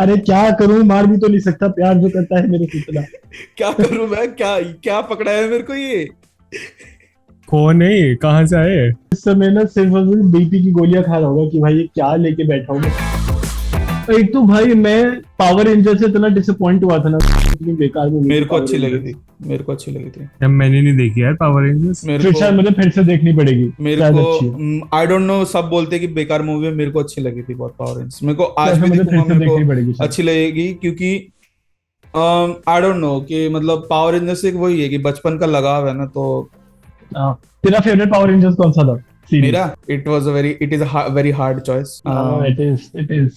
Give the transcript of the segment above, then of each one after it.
अरे क्या करूं, मार भी तो नहीं सकता, प्यार जो करता है मेरे से इतना। क्या करूं मैं, क्या क्या पकड़ा है मेरे को ये। कौन है ये? कहाँ से आए? इस समय ना सिर्फ और सिर्फ बीपी की गोलियां खा रहा होगा कि भाई ये क्या लेके बैठा हूँ मैं। एक तो भाई मैं पावर रेंजर से इतना डिसअपॉइंट हुआ था ना, इतनी बेकार मूवी मेरे थी को पावर अच्छी लगी रेंजर्स। थी, मेरे को अच्छी लगी थी। यार मैंने नहीं देखी यार पावर रेंजर्स। मेरे फिर को शायद मुझे फिर से देखनी पड़ेगी, मेरे शायद को अच्छी है। आई डोंट नो, सब बोलते हैं कि बेकार मूवी है, मेरे को अच्छी लगी थी बहुत पावर रेंजर्स। मेरे को आज शायद भी मुझे फिर देखूंगा, से मेरे को देखनी पड़ेगी शायद। अच्छी लगेगी, क्योंकि आई डोंट नो कि मतलब पावर रेंजर्स एक वही है कि बचपन का लगाव है ना, तो हाँ, तेरा फेवरेट पावर रेंजर्स कौन सा था सीरीज? मेरा it is a very hard choice. It is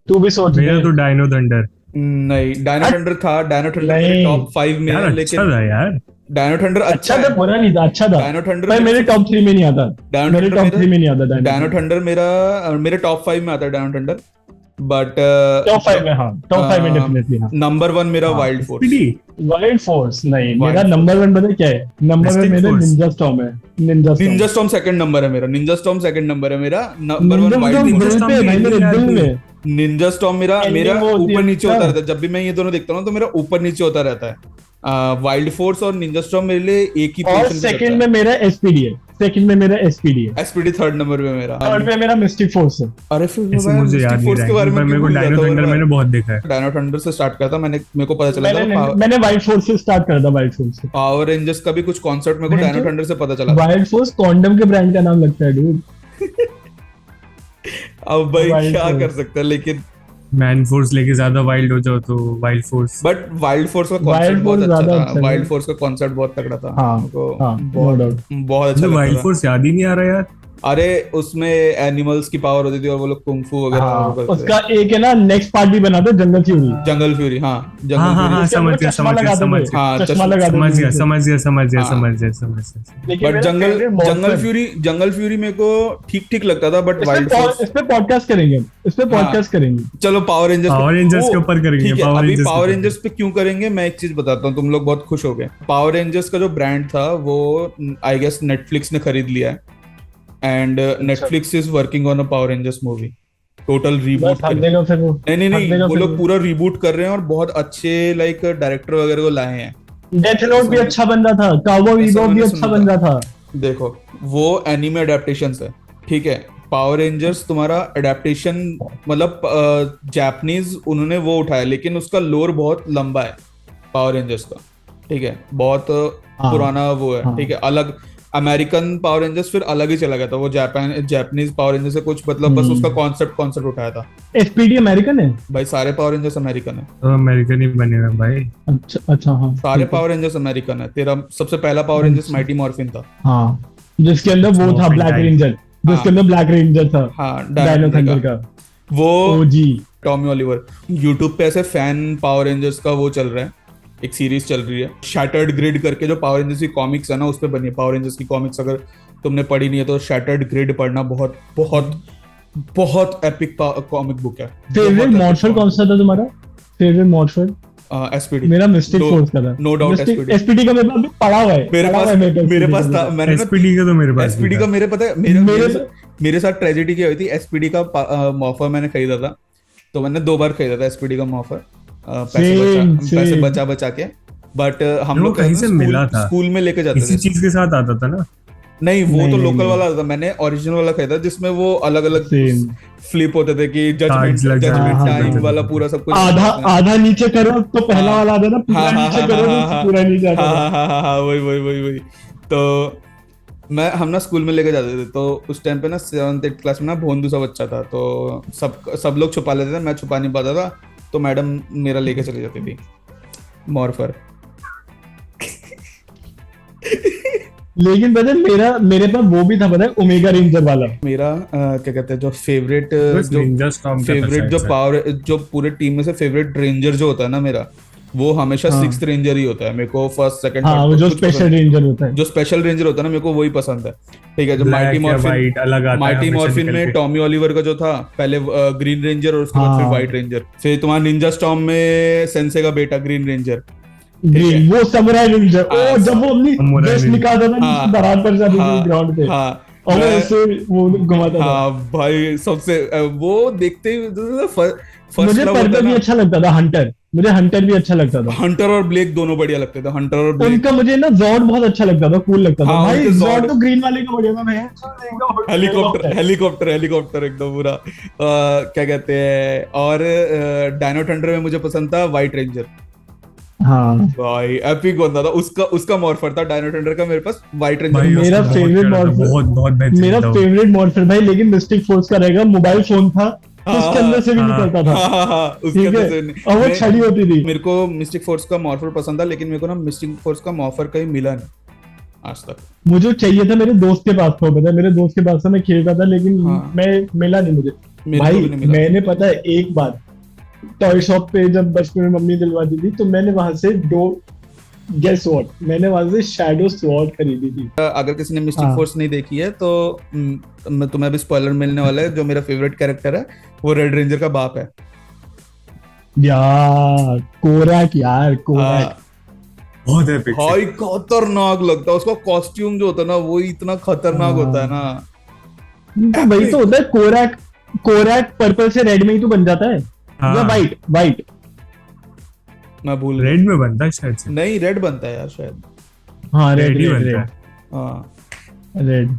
तू भी सोच मेरा ले। तो डायनो थंडर। नहीं, डायनो थंडर था, डायनो थंडर मेरे नहीं टॉप 5 में यार है, अच्छा लेकिन था यार। डायनो थंडर अच्छा अच्छा है। था, बुरा नहीं था, अच्छा था। डायनो थंडर पर मेरे टॉप 3 में नहीं आता। डायनो मेरे थंडर टॉप मेरा 3 में नहीं आता डायनो थंडर मेरे टॉप 5 में आता है डायनो थंडर। बट टॉप 5 में, हाँ टॉप 5 में डेफिनेटली हाँ। नंबर 1 मेरा हाँ, wild force. Speedy. Wild force नहीं, Wild मेरा नंबर 1 पता है क्या है? नंबर 1 Mystic मेरा Force। निंजा स्टॉर्म है। Ninja Ninja storm, storm second number है मेरा, निंजा स्टॉर्म सेकंड नंबर है मेरा, number 1 Ninja wild storm Ninja दिल Storm पे भी भाई, मेरे यार दिल थी। में। निंजा स्टॉर्म मेरा Ending मेरा वो होती है ऊपर नीचे ना। होता रहता है, जब भी मैं ये दोनों देखता हूँ तो मेरा ऊपर नीचे होता रहता है। वाइल्ड फोर्स और निंजा स्टॉर्म मेरे लिए एक ही और पोजीशन पे सेकंड रहता में मेरा एसपीडी है। सेकंड में मेरा एसपीडी है। है। एसपीडी थर्ड नंबर पे मेरा। थर्ड में मेरा मिस्टिक फोर्स है। अरे फिर ऐसे मैं मुझे मिस्टिक याद नहीं फोर्स के रहा, बारे में पर क्यों मेरे को भूल डायनो जाता हूँ थंडर बार मैंने बार। बहुत देखा है। डायनो थंडर से स्टार्ट करा था मैंने, मेरे को पता चला था मैंने वाइल्ड फोर्स से स्टार्ट करा था, वाइल्ड फोर्स से। पावर रेंजर्स का भी कुछ कॉन्सेप्ट मेरे को डायनो थंडर से पता चला था। वाइल्ड फोर्स कॉन्डम के ब्रांड का नाम लगता है डूड। अब भाई Wild क्या Force। कर सकते हैं, लेकिन मैन फोर्स लेके ज्यादा वाइल्ड हो जाओ तो wild force. But wild force का कॉन्सेप्ट वाइल्ड बहुत फोर्स अच्छा ज्यादा था। अच्छा वाइल्ड है। फोर्स का कॉन्सेप्ट बहुत तगड़ा था, हाँ मेरे को हाँ, नो बहुत डाउट। बहुत अच्छा मुझे वाइल्ड लगता था। फोर्स याद ही नहीं आ रहा यार। अरे उसमें एनिमल्स की पावर होती थी और वो लोग कुंफू वगैरह हाँ, वो करते उसका थे। एक है ना, नेक्स्ट पार्ट भी बना था जंगल फ्यूरी। जंगल फ्यूरी, हाँ हाँ जंगल हाँ हाँ, फ्यूरी। उसके अंदर समझ गया चश्मा समझ गया लगाते समझ थे, गया हाँ, चश्मा लगाते समझ थे गया नीचे। समझ गया समझ गया हाँ। समझ गया समझ गया। लेकिन बट मेरा जंगल favorite जंगल monster- फ्यूरी जंगल फ्यूरी मेरे को ठीक ठीक लगता था, बट इस वाइल्ड फोर्स। पे पॉडकास्ट करेंगे, इस पे हाँ। पॉडकास्ट करेंगे। चलो पावर रेंजर्स पावर रेंजर्स के ऊपर करेंगे, ठीक है, पावर अभी रेंजर्स के पावर ऊपर रेंजर्स पे क्यों करेंगे, मैं एक चीज बताता हूँ, तुम लोग बहुत खुश हो गए। पावर रेंजर्स का जो ब्रांड था वो आई गेस नेटफ्लिक्स ने खरीद लिया है, and Netflix is working on a power rangers movie, total बस रीबूट हक देगा फिर वो। नहीं नहीं हक नहीं, देगा वो फिर लोग पूरा रीबूट कर रहे हैं और बहुत अच्छे लाइक डायरेक्टर वगैरह को लाए हैं। डेथ नोट भी अच्छा बन रहा था, काउबॉय ऐसा विबॉप भी मैंने अच्छा सुना बन था। रहा था। देखो वो एनिमे अडेप्टेशंस है, ठीक है। पावर रेंजर्स तुम्हारा अडेप्टेशन मतलब जापानीज उन्होंने वो उठाया, लेकिन उसका लोर बहुत लंबा है पावर रेंजर्स का, ठीक है, बहुत हाँ, पुराना वो है, हाँ। ठीक है। अलग अमेरिकन पावर रेंजर्स फिर अलग ही चला गया था, वो जापानीज पावर रेंजर्स से कुछ मतलब बस उसका कॉन्सेप्ट उठाया था। एसपीडी अमेरिकन है। भाई सारे पावर रेंजर्स अमेरिकन है, तो अमेरिकन ही बने हुए हैं भाई। अच्छा अच्छा, हाँ सारे ठीक है। पावर रेंजर्स अमेरिकन है। तेरा सबसे पहला पावर रेंजर्स माइटी मॉर्फिन था। हाँ, जिसके अंदर वो था Morphin ब्लैक Time। रेंजर, जिसके अंदर ब्लैक रेंजर था। हाँ, डायनो डायनो थंडर का वो ओजी। Tommy Oliver. यूट्यूब पे ऐसे फैन पावर रेंजर्स का वो चल रहा है, एक सीरीज चल रही है शैटर्ड ग्रिड करके, जो पावर रेंजर्स की कॉमिक्स है ना उस पे बनी है। पावर रेंजर्स की कॉमिक्स अगर तुमने पढ़ी नहीं है तो शैटर्ड ग्रिड पढ़ना, बहुत बहुत बहुत एपिक कॉमिक बुक है। फेवरेट मॉर्फर कौन सा था तुम्हारा? Favourite morpher? एसपीडी। मेरा मिस्टिक फोर्स का था। No doubt SPD. एसपीडी का मेरे पास अभी पड़ा हुआ है। मेरे पड़ा पास हुआ है मेरे मेरे SPD पास का था, मेरे मैंने ना एसपीडी का तो मेरे पास एसपीडी भी का था। मेरे पता है मेरे साथ ट्रेजेडी क्या हुई थी। एसपीडी का मॉफर मैंने खरीदा था, तो मैंने 2 बार खरीदा था एसपीडी का मॉफर, पैसे बचा बचा के। बट हम वो लोग कहीं से मिला था, स्कूल में लेके जाते किसी थे। चीज के साथ आता था ना। नहीं, वो नहीं, तो नहीं, लोकल नहीं। वाला था, मैंने ओरिजिनल वाला खरीदा जिसमें वो अलग अलग Same। फ्लिप होते थे कि Cards लग जाते थे, टाइम हाँ, वाला हाँ, पूरा सब कुछ आधा आधा नीचे करो तो पहला हाँ। वाला आता ना, पूरा हाँ, हाँ, नीचे हाँ, करो हाँ, तो हाँ, पूरा नीचे आता था। हाँ, वही वही वही वही। तो हम ना स्कूल में लेके जाते थे, तो उस टाइम पे ना 7th 8th क्लास में ना भोंदू सा बच्चा था, तो सब लोग छुपा लेते थे, मैं छुपा नहीं पाता था, तो मैडम मेरा लेके चली जाती थी मॉर्फर। लेकिन पता है मेरे पास वो भी था, पता है, ओमेगा रेंजर वाला। मेरा क्या कहते हैं जो फेवरेट बस Ninja Storm का था फेवरेट शायद जो से। पावर जो पूरे टीम में से फेवरेट रेंजर जो होता है ना मेरा, वो हमेशा हाँ। 6th रेंजर ही होता है। मेरे को फर्स्ट सेकंड हाँ, वो जो स्पेशल रेंजर होता है। जो स्पेशल रेंजर होता है ना, मेरे को वही पसंद है, ठीक है। जो Black माइटी या white अलग आता है मॉर्फिन हमेशा मॉर्फिन निकल में के। टॉमी ओलिवर का जो था पहले ग्रीन रेंजर, और उसके बाद फिर हाँ। व्हाइट रेंजर, फिर तुम्हारा निंजा स्टॉर्म में सेंसे का बेटा ग्रीन रेंजर। ग्रीन वो समुराई रेंजर। हाँ, ओ जब वो अपनी Samurai वेस्ट Ninja। निकालता था, हाँ, बारात पर जाती थी हाँ, ग्राउंड पे। हाँ, और वो मैं- ऐसे वो घुमाता था। हाँ भाई, सबसे वो देखते ही फर्स्ट मुझे लव होता पर्पल है भी ना। अच्छा लगता था, हंटर, मुझे हंटर भी अच्छा लगता था। हंटर और ब्लेक दोनों बढ़िया लगते थे, हंटर और ब्लेक। उनका मुझे ना जॉर्ड बहुत अच्छा लगता था, कूल लगता था हाँ, भाई। उनके जॉर्ड जॉर्ड, तो ग्रीन वाले का बढ़िया था, मैं एकदम हेलीकॉप्टर हेलीकॉप्टर हेलीकॉप्टर एकदम पूरा क्या कहते हैं। और डायनो थंडर में मुझे पसंद था व्हाइट रेंजर। हाँ भाई एपिक बंदा था, उसका उसका मॉर्फर था डायनो थंडर का मेरे पास, व्हाइट रेंजर भाई का मेरा उसको बहुत फेवरेट प्यारा था, मॉर्फर, बहुत बहुत बेहतरीन मेरा था वो। फेवरेट मॉर्फर भाई, लेकिन मिस्टिक फोर्स का रहेगा। मोबाइल फोन था तो उसके अंदर से भी हाँ, निकलता था, हाँ, उसके ठीक अंदर है, से और वो मैं छड़ी होती थी। मेरे को मिस्टिक फोर्स का मॉर्फर पसंद था, लेकिन मेरे को ना मिस्टिक फोर्स का मॉर्फर कहीं मिला नहीं आज तक। मुझे चाहिए था, मेरे दोस्त के पास था, पता है, मेरे दोस्त के पास था, मैं खेलता था, लेकिन हाँ, मैं मिला नहीं मुझे। मेरे को भाई भी नहीं मिला। मैंने, पता है, एक बार टॉय शॉप पे जब बचपन में मम्मी दिलवाती थी, तो मैंने वहां से दो, गेस व्हाट, मैंने वहां से शैडो स्वॉर्ड खरीदी थी। अगर किसी ने मिस्टिक हाँ फोर्स नहीं देखी है तो मैं तुम्हें अभी स्पॉइलर मिलने वाला है। जो मेरा फेवरेट कैरेक्टर है वो रेड रेंजर का बाप है। यार, कोरैक, यार कोरैक। हाँ, बहुत एपिक से। भाई खतरनाक लगता है उसका कॉस्ट्यूम जो होता है ना, वो इतना खतरनाक होता है ना। तो वही तो होता है कोरैक। कोरैक पर्पल से रेड में ही तो बन जाता है, या हाँ, वाइट, वाइट। मैं भूल गया। रेड में बनता है शायद से। नहीं, रेड बनता है यार शायद। हाँ, रेड, रेड ही रेड, बनता है। रेड, हाँ, रेड।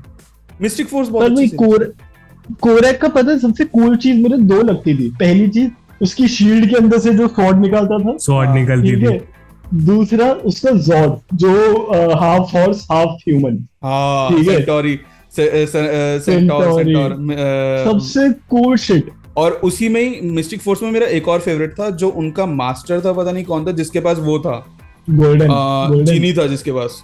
मिस्टिक फोर्स पर बहुत वही अच्छी series कोरैक का, पता है, सबसे कूल चीज मुझे दो लगती थी। पहली चीज, उसकी शील्ड के अंदर से जो स्वॉर्ड निकालता था, स्वॉर्ड हाँ, निकलती ठीक थी। है। दूसरा, उसका जॉर्ड जो हाफ हॉर्स हाफ ह्यूमन, हाँ, ठीक है, सेंटोरी, सेंटोर सेंटोरी, सेंटोर सबसे कूल शिट। और उसी में ही मिस्टिक फोर्स में मेरा एक और फेवरेट था, जो उनका मास्टर था, पता नहीं कौन था, जिसके पास वो था गोल्डन, गोल्डन। जीनी था जिसके पास।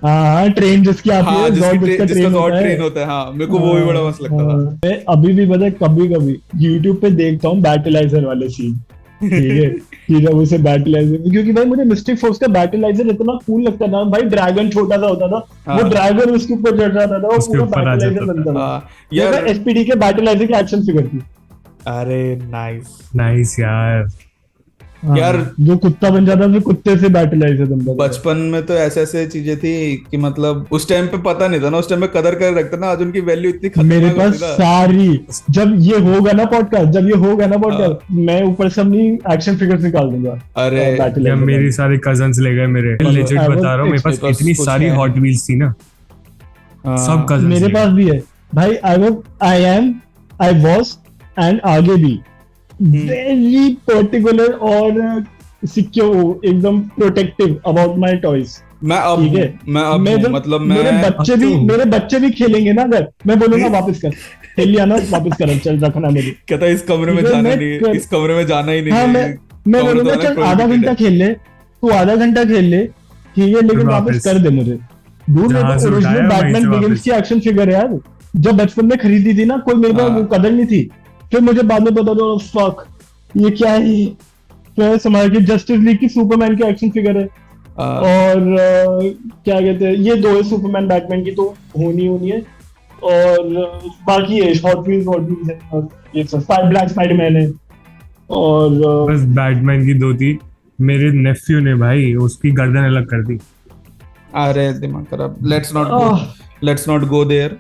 हाँ हाँ, ट्रेन जिसकी आती हाँ, है, जॉर्ड जिसका जिसका ट्रेन जॉर्ड होता है। ट्रेन होता है। हाँ, मेरे को वो भी बड़ा मस्त लगता था। मैं अभी भी, पता है, कभी कभी यूट्यूब पे देखता हूँ बैटलाइजर वाले सीन, ठीक है, कि जब उसे बैटलाइजर, क्योंकि भाई मुझे मिस्टिक फोर्स का बैटलाइजर इतना कूल लगता था भाई। ड्रैगन छोटा सा होता था, वो हाँ, ड्रैगन उसके ऊपर चढ़ जाता था, वो उसके पूरा ऊपर आ बैटलाइजर जाता था। बनता था। हाँ ये यार, एसपीडी के बैटलाइजर की एक्शन फिगर थी। अरे नाइस नाइस यार। हाँ, यार, जो कुत्ता बन जाता था, कुत्ते से बैटलाइजर बनता था। बचपन में तो ऐसे ऐसे चीजें थी कि मतलब उस टाइम पे पता नहीं था ना, उस टाइम पे कदर कर रखता ना, आज उनकी वैल्यू इतनी मेरे खतरनाक पास होती ना। सारी, जब ये होगा ना पॉडकास्ट, जब ये होगा ना पॉडकास्ट, मैं ऊपर से अपनी एक्शन फिगर्स निकाल दूंगा। अरे बैटलाइजर जब मेरे वाली। सारे कजन्स ले गए मेरे, मतलब, लेजिट I was बता रहा हूँ, मेरे पास मेरे पास इतनी कुछ सारी है हॉट व्हील्स थी ना, हाँ, सब कजन्स मेरे ले पास गए। भी है भाई। I am, I was, and आगे भी वेरी पर्टिकुलर और सिक्योर, एकदम प्रोटेक्टिव अबाउट माई टॉयज। मैं अब ठीक है, हूँ, मैं अब हूँ, जब मतलब मेरे मैं बच्चे अब भी, तो- मेरे बच्चे भी खेलेंगे ना, अगर मैं बोलूंगा वापस कर, खेल लिया ना, वापस कर, चल रखना मुझे। कहता है इस कमरे में ठीक है, जाना मैं नहीं, कर- इस कमरे में जाना ही नहीं हाँ, है, मैं कमरे बोलूंगा तो चल आधा prohibited घंटा है। खेल ले, तू आधा घंटा खेल ले, ठीक है, लेकिन वापस वापस कर दे मुझे। दूर जहां मेरे से को उठाया ओरिजिनल वहीं बैटमैन से बिगिंस वापस। की एक्शन फिगर है यार, जब बचपन में खरीदी थी ना, कोई मेरे पास हाँ। कदर नहीं थी। फिर मुझे बाद में पता चला, फक, ये क्या है ये? फिर समझ के जस्टिस लीग की सुपरमैन की एक्शन फिगर है, और क्या कहते हैं, ये दो है सुपरमैन बैटमैन की, तो होनी है। और बाकी है हॉट व्हील्स है, और ये सब ब्लैक स्पाइडरमैन है, और बस बैटमैन की दो थी। मेरे नेफ्यू ने भाई उसकी गर्दन अलग कर दी। अरे दिमाग खराब, ah, let's not go there.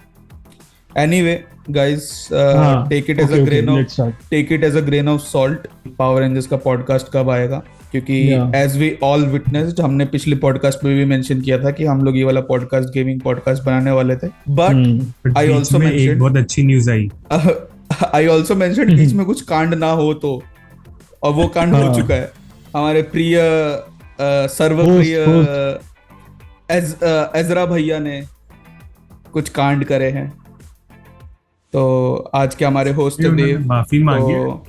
Anyway guys, हाँ, take it as a okay, grain of, let's start. Take it as a grain of salt. Power Rangers का पॉडकास्ट कब आएगा? क्योंकि Yeah. As we all witnessed, हमने पिछले podcast में भी mention किया था कि हम लोग ये वाला पॉडकास्ट, गेमिंग पॉडकास्ट बनाने वाले थे, बट बट I बीच also में एक mentioned- बहुत अच्छी न्यूज आई। आई ऑल्सो मेंशन बीच में कुछ कांड ना हो तो, और वो कांड हो हाँ। चुका है। हमारे प्रिय सर्वप्रिय एजरा भैया ने कुछ कांड करे हैं, तो आज के हमारे होस्ट उन्होंने देव, माफी मांगी है। तो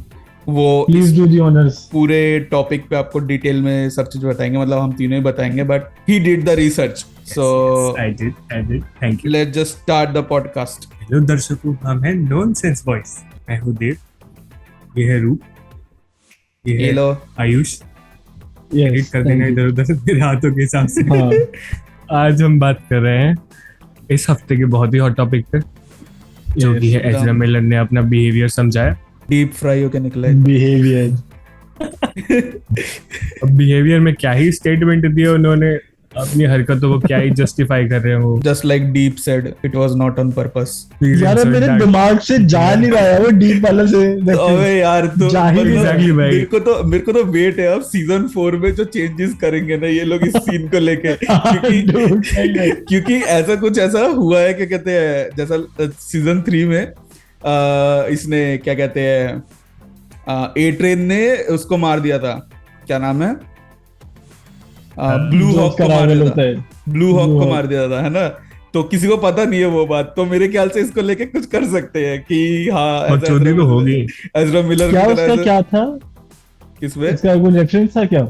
वो प्लीज इस डू दी ऑनर्स। पूरे टॉपिक पे आपको डिटेल में सब चीज बताएंगे, मतलब हम तीनों ही बताएंगे, but he did the research, so I did, thank you. Let's just start the podcast. Hello दर्शकों, हम हैं नॉनसेंस बॉयज। मैं हूँ देव, ये है रूप, ये है हेलो, आयुष। एडिट यस, कर देना इधर उधर मेरे हाथों के हिसाब से। हाँ, आज हम बात कर रहे हैं इस हफ्ते के बहुत ही हॉट टॉपिक पे, जो कि है एकदम। एजरा मिलर ने अपना बिहेवियर समझाया। डीप फ्राई होके निकले। बिहेवियर। अब बिहेवियर में क्या ही स्टेटमेंट दिया उन्होंने, अपनी हरकतों को क्या ही जस्टिफाई कर रहे हैं वो। Just like deep said, it was not on purpose. यार अब मेरे दिमाग से जा नहीं रहा है वो डीप वाला से। अबे यार तो जाहिर मतलब exactly भाई। मेरे को तो वेट है अब सीजन 4 में जो चेंजेस करेंगे ना ये लोग इस सीन को लेके, क्योंकि ऐसा हुआ है, क्या कहते हैं, जैसा सीजन 3 में इसने क्या कहते हैं ए ट्रेन ने उसको मार दिया था, क्या नाम है, ब्लू हॉक को मार दिया था, ब्लू हॉक को मार दिया था, है ना। तो किसी को पता नहीं है वो बात, तो मेरे ख्याल से इसको लेके कुछ कर सकते हैं कि हाँ चौधरी तो होगी। एज़रा मिलर क्या उसका क्या था, किसमें इसका कोई रेफरेंस था क्या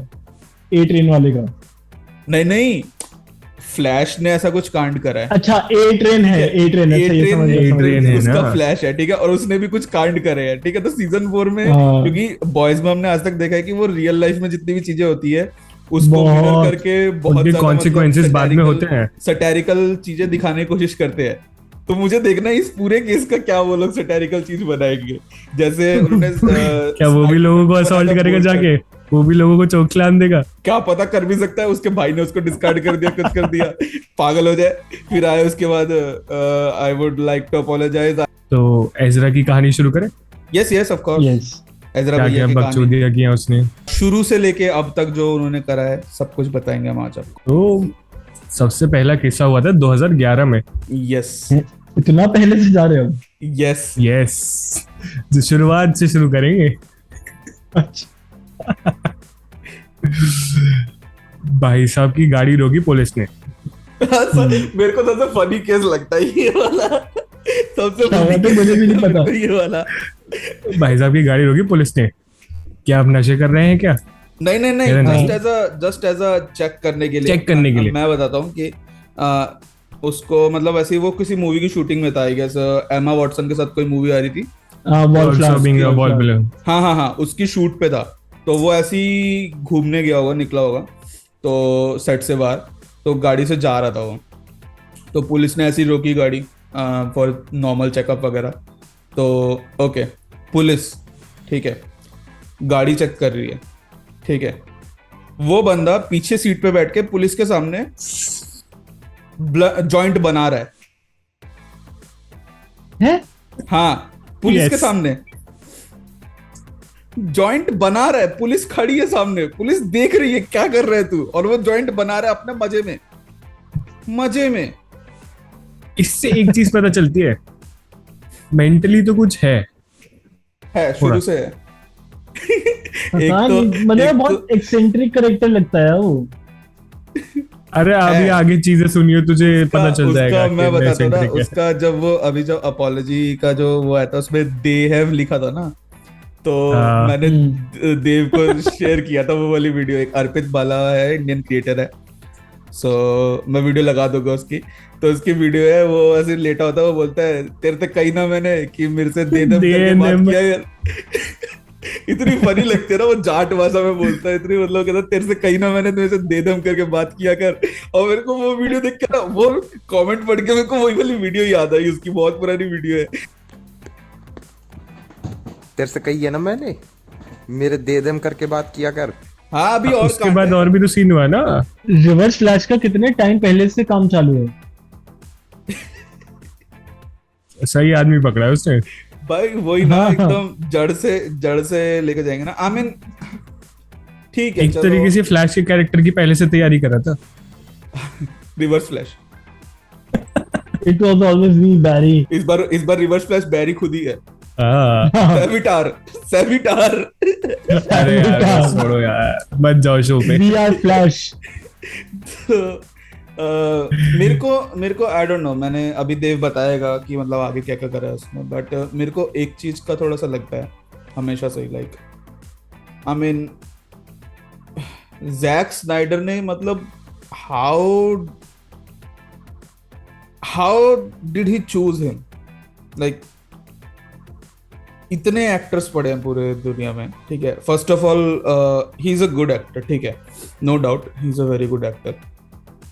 ए ट्रेन वाले का? नहीं, फ्लैश ने ऐसा कुछ कांड करा है। अच्छा ए ट्रेन है, ए ट्रेन है, सही समझ गया, समझ ट्रेन गया। है उसका ना। फ्लैश है, ठीक है, और उसने भी कुछ कांड करे हैं, ठीक है। तो सीजन 4 में हाँ। क्योंकि बॉयज में हमने आज तक देखा है कि वो रियल लाइफ में जितनी भी चीजें होती है उसको बहुत- मिरर करके बहुत उनके ज्यादा consequences बाद में होते हैं। सटैरिकल चीजें दिखाने की कोशिश करते हैं। तो मुझे देखना है इस पूरे केस का क्या वो लोग सटैरिकल चीज बनाएंगे, जैसे उन्होंने क्या वो भी लोगों को असॉल्ट करेगा जाके, वो भी लोगों को चौखलान देगा? क्या पता, कर भी सकता है, उसके भाई ने उसको डिस्कार्ड कर दिया, कुछ कर दिया, पागल हो जाए, फिर आए उसके बाद I would like to apologize. तो एज़रा की कहानी शुरू करें। Yes of course, yes Ezra क्या भैया क्या की कहानी बकचोदियां किया उसने। शुरू से लेके अब तक जो उन्होंने करा है सब कुछ बताएंगे हम आज आपको। तो सबसे पहला किस्सा हुआ था 2011 में। यस इतना पहले से जा रहे हो? यस यस, जो शुरुआत से शुरू करेंगे। अच्छा भाई साहब की गाड़ी रोकी पुलिस ने। मेरे को सबसे फनी केस लगता है ये वाला, सबसे क्या funny बात है, case मुझे भी नहीं लगता है पता। ये वाला। भाई साहब की गाड़ी रोकी पुलिस ने। क्या आप नशे कर रहे हैं क्या? नहीं, नहीं। जस्ट एज अ चेक करने के लिए, चेक करने के लिए। मैं बताता हूँ कि उसको मतलब ऐसे ही वो किसी मूवी की शूटिंग में था, आई गेस एमा वॉटसन के साथ कोई मूवी आ रही थी। Also being a ball player। हाँ, उसकी शूट पे था, तो वो ऐसे ही घूमने गया होगा, निकला होगा तो सेट से बाहर, तो गाड़ी से जा रहा था वो, तो पुलिस ने ऐसी रोकी गाड़ी फॉर नॉर्मल चेकअप वगैरह। तो ओके, पुलिस ठीक है, गाड़ी चेक कर रही है, ठीक है, वो बंदा पीछे सीट पे बैठ के पुलिस के सामने जॉइंट बना रहा है? हाँ, पुलिस Yes. के सामने जॉइंट बना रहा है, पुलिस खड़ी है सामने, पुलिस देख रही है क्या कर रहे है तू, और वो जॉइंट बना रहा है अपने मजे में। इससे एक चीज पता चलती है, मेंटली तो कुछ है। शुरू से है। पता नहीं, मुझे बहुत एक्सेंट्रिक कैरेक्टर लगता है वो। अरे अभी आगे चीजें सुनियो, तुझे पता चल जाएगा। मैं कि बताता हूँ ना, eccentric है। उसका जब वो अभी जो अपॉलॉजी का जो वो आया था उसमें दे हैव लिखा था ना, तो हाँ। मैंने देव को शेयर किया था वो वाली वीडियो। एक अर्पित बाला है, इंडियन क्रिएटर है, सो मैं वीडियो लगा दूंगा उसकी। तो उसकी वीडियो है, वो ऐसे लेटा होता है, वो बोलता है तेरे से कही ना मैंने कि मेरे से दे दम करके बात किया यार। इतनी फनी लगती है ना, वो जाट भाषा में बोलता है, इतनी मतलब कहता है तेरे से कही ना मैंने तेरे से दे दम करके बात किया कर। और मेरे को वो वीडियो देख के ना, वो कमेंट पढ़ के मेरे को वही वाली वीडियो याद आई, उसकी बहुत पुरानी वीडियो है। तेरे से कही है ना मैंने, मेरे दे दम करके बात किया कर। हाँ, अभी और उसके बाद और भी तो सीन हुआ ना। रिवर्स फ्लैश का कितने टाइम पहले से काम चालू है? सही आदमी पकड़ा है उसने। भाई वही ना, हाँ। एकदम जड़ से लेके जाएंगे ना। आई मीन ठीक है, एक तरीके से फ्लैश के कैरेक्टर की पहले से तैयारी कर रहा था। Reverse flash. It was always me Barry. इस बार रिवर्स फ्लैश बैरी खुद ही है। हाँ। सेविटार। अरे यार बस छोड़ो यार, मत जाओ शो पे। We are Flash. मेरे को आई डोंट नो, मैंने अभी देव बताएगा कि मतलब आगे क्या क्या करा है उसमें, बट मेरे को एक चीज का थोड़ा सा लगता है हमेशा से, like I mean Jack Snyder ने मतलब how did he choose him, like इतने एक्टर्स पड़े हैं पूरे दुनिया में, ठीक है। First of all he is a good actor, ठीक है, no doubt he is a very good actor.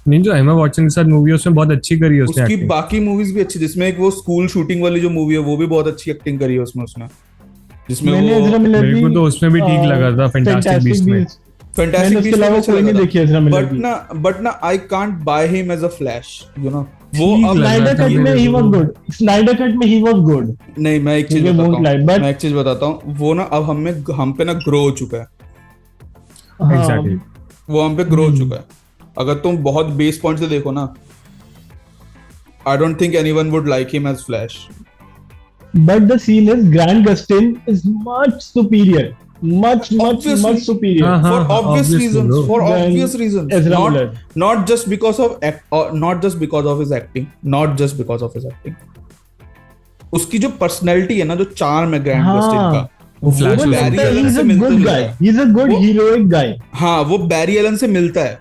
नहीं, जो एमा वॉटसन के साथ मूवी है उसमें बहुत अच्छी करी है उसने उसकी acting। बाकी मूवीज भी अच्छी, जिसमें एक वो स्कूल शूटिंग वाली जो मूवी है वो भी बहुत अच्छी एक्टिंग करी है उसमें, जिसमें मैंने वो एज़रा मिलर मेरे को की, तो उसमें भी ठीक लगा था, फैंटास्टिक बीस्ट में। फैंटास्टिक उसके बीस्ट अलावा अच्छा कोई नहीं लगा देखी एज़रा मिलर की। बट ना I can't buy him as a Flash, you know वो ठीक अब लगा स्नाइडर था कट में मेरे ही को। वाज गुड, स्नाइडर कट में ही वाज गुड। नहीं, मैं एक चीज ठीक है, बताता won't lie, हूँ, but- मैं एक चीज बताता हूँ, वो ना अब हम पे ना ग्रो हो चुका है, हाँ, Exactly. वो हम पे ग्रो हो चुका है। अगर तुम बहुत बेस पॉइंट से देखो ना, I don't think anyone would like him as Flash. but the scene is Grant Gustin is much superior, much Obviously. superior हाँ, For हाँ, obvious obviously, reasons, bro. for Then obvious reasons, Ezra Miller. not just because of not just because of his acting, not just because of his acting. उसकी जो personality है ना, जो charm है grand हाँ। गस्टिन का, वो वो Flash में बैरी लगता है, एलन he's से a मिलता good जुलता guy, है। he's a good वो- heroic guy। हाँ, वो बैरी एलन से मिलता है।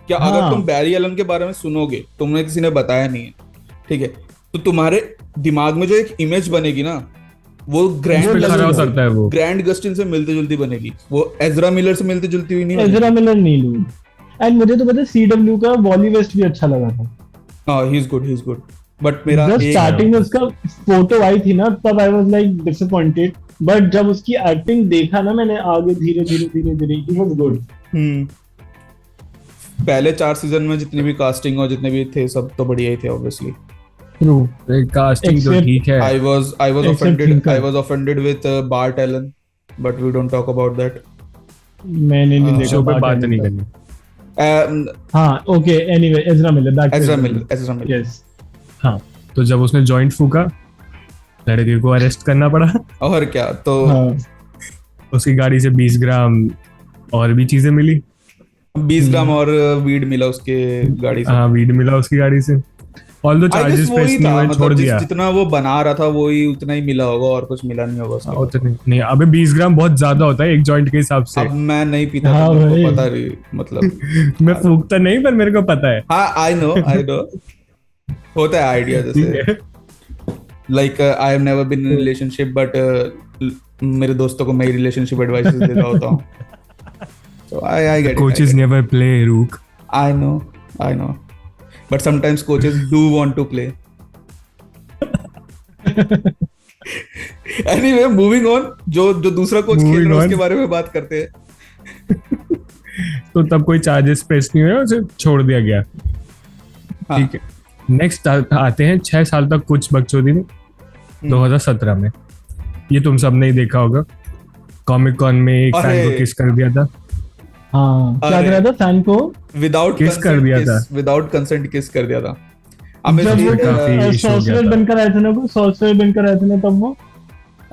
क्या हाँ। अगर तुम बैरी एलन के बारे में सुनोगे, तुमने किसी ने बताया नहीं है, ठीक है, तो तुम्हारे दिमाग में जो एक इमेज बनेगी ना, वो उस पे खरा उतरता है वो। ग्रैंड गस्टिन से मिलती जुलती बनेगी, वो एजरा मिलर से मिलती जुलती हुई नहीं एज़रा बनेगी। मिलर नहीं लूँ। एंड मुझे तो पता है CW का वॉली वेस्ट भी अच्छा लगा था। हाँ, ही इज गुड, बट मेरा जब एक स्टार्टिंग में उसका फोटो आई थी ना, तब आई वाज लाइक डिसअपॉइंटेड, बट जब उसकी एक्टिंग देखा ना मैंने आगे, धीरे धीरे ही वाज गुड। पहले 4 सीजन में जितनी भी कास्टिंग और जितने भी थे, सब तो बढ़िया ही थे ऑब्वियसली। ट्रू। कास्टिंग तो Except- ठीक है। I was Except offended. Thinker. I was offended with Bart Allen, but we don't talk about that. मैंने नहीं देखा। शो पे बात Bart नहीं Allen करनी। का। हाँ, okay, anyway Ezra Miller, that Ezra Miller. Yes. हाँ, तो जब उसने जॉइंट फूका, लड़के को अरेस्ट करना पड़ा। और क्या, तो हाँ, उसकी गाड़ी से 20 ग्राम और भी चीजें मिली। 20 ग्राम और वीड मिला उसके गाड़ी से। हाँ, वीड मिला उसकी गाड़ी से। ऑल दो I guess चार्जेस वही प्रेस था, नहीं हुए, छोड़ मतलब दिया। जितना वो बना रहा था वही उतना ही मिला होगा, और कुछ मिला नहीं होगा उसके हाँ, बाद। उतने नहीं, अबे 20 ग्राम बहुत ज्यादा होता है एक जॉइंट के हिसाब से। अब मैं नहीं पीता, हाँ तो मेरे भाई। को पता नहीं, मतलब मैं फूकता नहीं, पर मेरे को पता है। हाँ, आई नो होता है आइडिया, ठीक जैसे है। Like I have never been in relationship, but मेरे दोस्तों को मैं रिलेशनशिप एडवाइस देता होता हूँ, so I get it. Coaches never play रूक। I know, but sometimes coaches do want to play. Anyway, moving on, जो दूसरा कोच खेल Moving रहा है उसके on. बारे में बात करते हैं। तो तब कोई चार्जेस प्रेस नहीं हुए, उसे छोड़ दिया गया। हाँ। ठीक है, नेक्स्ट आते हैं 6 साल तक कुछ बकचोदी में, 2017 में। ये तुम सब नहीं देखा होगा। कॉमिक कॉन में एक फैन अरे। को किस कर दिया था। हाँ, क्या अरे। कर रहा था फैन को? विदाउट Kiss कर दिया था। विदाउट कंसेंट किस कर दिया था। जब वो काफी issue हो गया सॉर्सरर था। बनकर आए थे ना, वो सॉर्सरर बनकर आए थे ना, तब वो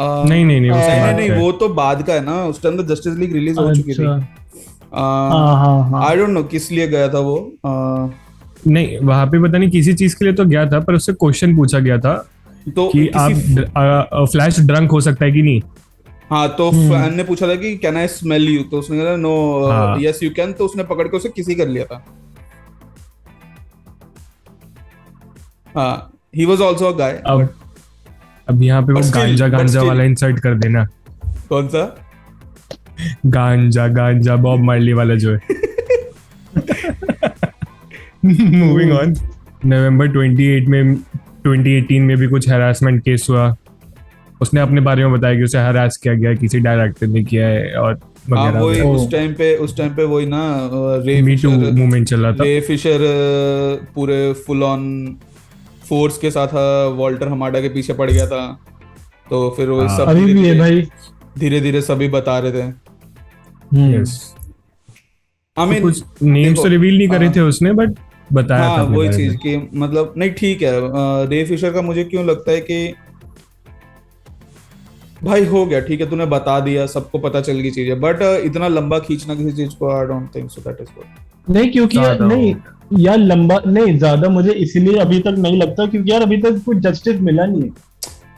नहीं उसके नहीं बाद नहीं, है। वो तो बाद का है ना, उस टाइम तो जस्टिस लीग रिलीज हो चुकी थी। अच्छा। हाँ। आई डोंट नो किस लिए गया था वो। नहीं, वहां पे पता नहीं किसी चीज के लिए तो गया था, पर उससे क्वेश्चन पूछा गया था तो कि किसी आप फ्लैश ड्रंक हो सकता है कि नहीं। हाँ, तो फैन ने पूछा था कि कैन आई स्मेल यू, तो उसने कहा नो, हाँ। यस यू कैन, तो उसने पकड़ के उसे किसी कर लिया था। हाँ, he was also a guy. अब यहाँ पे वो But still- गांजा but गांजा still- वाला इंसर्ट कर देना। कौन सा? गांजा बॉब मार्ली वाला जो है। मूविंग ऑन, नवंबर 2018 में भी कुछ हैरासमेंट केस हुआ। उसने अपने बारे में बताया कि उसे हरास किया गया, किसी डायरेक्टर ने किया है, और हाँ, वगैरह वही वगैरह। उस टाइम पे वही ना, रे मी टू मूवमेंट चल रहा था। रे फिशर पूरे फुल ऑन फोर्स के साथ वॉल्टर हमाडा के पीछे पड़ गया था, तो फिर वो हाँ। सब अभी भी है भाई। धीरे धीरे सभी बता रहे थे। यस, आई मीन कुछ नेम्स तो देखो, रिवील नहीं करे हाँ। थे उसने, बट बताया था हाँ, अपने वही बारे चीज में। की, मतलब नहीं, ठीक है। रे फिशर का मुझे क्यों लगता है कि भाई हो गया, ठीक है, तूने बता दिया, सबको पता चल गई चीज है, बट इतना लंबा खींचना किसी चीज को, आई don't think so that is good. नहीं, क्योंकि यार, ज्यादा हो नहीं यार, लंबा नहीं, ज्यादा मुझे इसीलिए अभी तक नहीं लगता, क्योंकि यार अभी तक कुछ जस्टिस मिला नहीं है।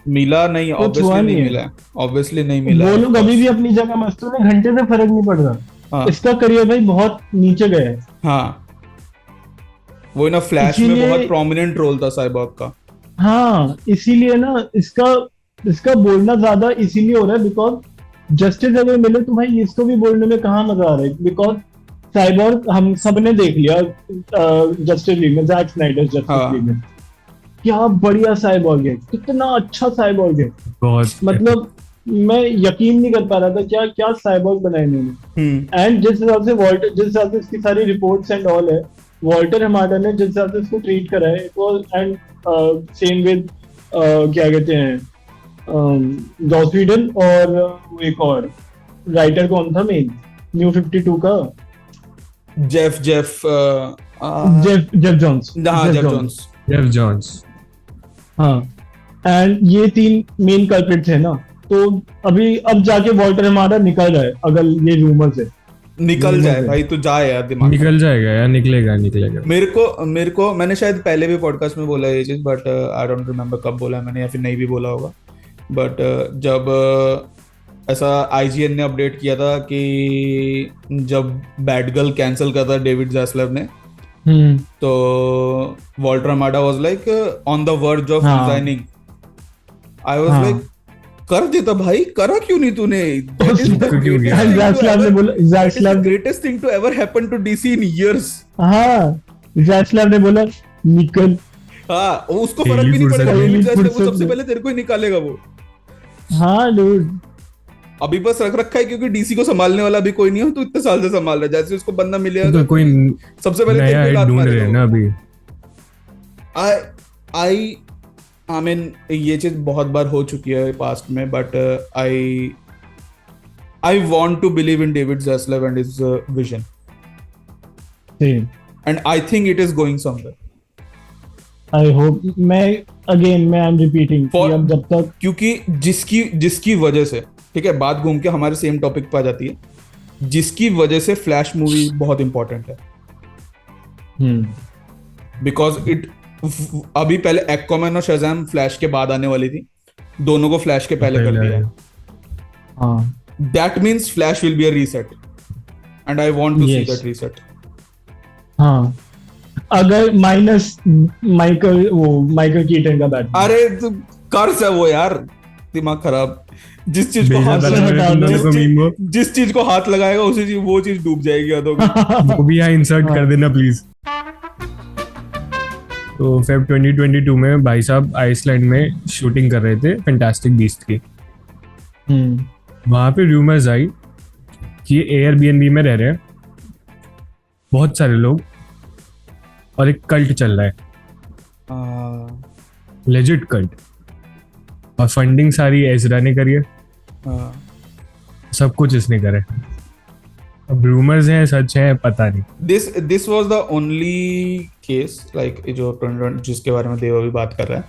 मिला नहीं, कुछ ऑब्वियसली हुआ नहीं नहीं है। मिला, ऑब्वियसली नहीं मिला। वो लोग अभी भी अपनी जगह मस्त है, घंटे से फर्क नहीं पड़ रहा। हाँ। इसका करियर भाई बहुत नीचे गया है। हाँ, वो ना फ्लैश में इसीलिए- बहुत प्रोमिनेंट रोल था साइबॉर्ग का। हाँ, इसीलिए ना इसका बोलना ज्यादा इसीलिए हो रहा है, बिकॉज जस्टिस अगर मिले तो भाई इसको भी बोलने में कहाँ मजा आ रहा है, बिकॉज साइबॉर्ग हम सब ने देख लिया जस्टिस लीग में, जैक स्नाइडर जस्टिस हाँ। लीग में। क्या बढ़िया साइबॉर्ग है, कितना अच्छा साइबॉर्ग है। बहुत मतलब मैं यकीन नहीं कर पा रहा था क्या क्या साइबॉर्ग बनाया इन्होंने। एंड जिस हिसाब से वॉल्टर, जिस हिसाब से इसकी सारी रिपोर्ट्स एंड ऑल है, वॉल्टर हमारा ने जिस हिसाब से इसको ट्रीट करा है, it was and same with क्या कहते हैं जॉस व्हीडन, और एक और राइटर कौन था मेन न्यू 52 का, Geoff Geoff Johns. Geoff Johns. हाँ, एंड ये 3 मेन कल्प्रिट्स है ना। तो अब जाके वॉल्टर हमारा निकल रहा है, अगर ये रूमर से निकल जाए भाई तो जाए यार दिमाग। निकल जाएगा यार, निकलेगा। मेरे को मैंने शायद पहले भी पॉडकास्ट में बोला ये चीज, बट आई डोंट रिमेम्बर कब बोला मैंने, या फिर नहीं भी बोला होगा। बट जब ऐसा IGN ने अपडेट किया था कि जब बैड गर्ल कैंसिल करता डेविड ज़ैस्लव ने, तो Walter Hamada was like on the verge of resigning. I was like कर देता भाई, करा क्यों नहीं तूने? Greatest thing to ever happen to DC in years. हाँ, ज़ैस्लव ने बोला निकल। हाँ, उसको फर्क भी नहीं पड़ेगा, डेविड ज़ैस्लव वो सबसे पहले तेरे को ही निकालेगा वो। हाँ डूड, अभी बस रख रखा है क्योंकि DC को संभालने वाला भी कोई नहीं है, तो इतने साल से संभाल रहा है। जैसे उसको बंदा मिलेगा तो कोई सबसे पहले नया हेड ढूंढ रहे हैं ना अभी। आई मीन ये चीज बहुत बार हो चुकी है पास्ट में, but I want to believe in David Zaslav and his vision, and I think it is going somewhere. I hope. मैं आई एम रिपीटिंग अब जब तक, क्योंकि जिसकी वजह से, ठीक है, बात घूम के हमारे सेम टॉपिक पे आ जाती है, जिसकी वजह से फ्लैश मूवी बहुत इंपॉर्टेंट है। बिकॉज इट अभी पहले एक्वामैन और शज़ाम फ्लैश के बाद आने वाली थी, दोनों को फ्लैश के पहले कर दिया है। That means Flash will be a reset, and I want to see that reset. हाँ, अगर माइनस माइकल कीटन का बैट, अरे तो कर्स है वो यार, दिमाग खराब। जिस चीज को हाथ लगाएगा उसी वो चीज डूब जाएगी यादों में। वो भी यहाँ इंसर्ट कर देना प्लीज। तो फेब 2022 में भाई साहब आइसलैंड में शूटिंग कर रहे थे फैंटास्टिक बीस्ट की। वहां पे रूमर्स आई कि ये एयरबीएनबी में रह रहे हैं बहुत सारे लोग, और एक कल्ट चल रहा है, लेजिट कल्ट, और फंडिंग सारी एजरा ने करी है। सब कुछ इसने करे। अब रूमर्स हैं, सच है पता नहीं। This was the only case, like जो जिसके बारे में देव अभी बात कर रहा है,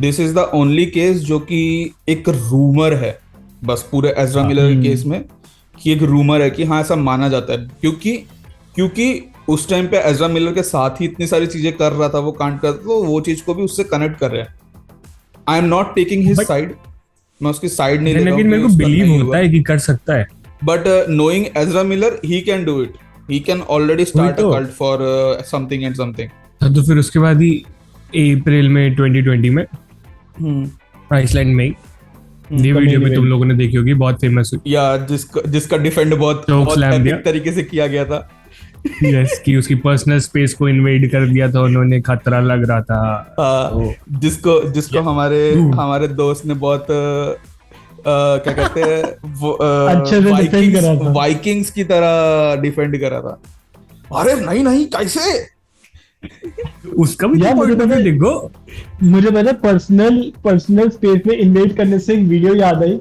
this is the only case जो कि एक रूमर है बस पूरे एजरा मिलर के केस में, कि एक रूमर है कि हाँ ऐसा माना जाता है, क्योंकि उस टाइम पे एजरा मिलर के साथ ही इतनी सारी चीजें कर रहा था वो, कांड कर, तो वो चीज को भी उससे कनेक्ट कर रहे हैं। I am not taking his side, मैं उसकी साइड नहीं ले रहा हूं, लेकिन मेरे को बिलीव होता है कि कर सकता है। But knowing Ezra Miller, he can do it, he can already start a cult for something and something. तो फिर उसके बाद ही अप्रैल में 2020 में आइसलैंड में ये वीडियो भी तुम लोगों ने देखी होगी, बहुत फेमस हुई, या जिसका डिफेंड बहुत एपिक तरीके से किया गया था। यस, कि उसकी पर्सनल स्पेस को इन्वेड कर दिया था उन्होंने, खतरा लग रहा था। जिसको हमारे दोस्त ने बहुत क्या कहते हैं वाइकिंग्स की तरह डिफेंड करा था। अरे नहीं कैसे उसका भी देखो। मुझे पहले पर्सनल स्पेस में इन्वेड करने से एक वीडियो याद आई,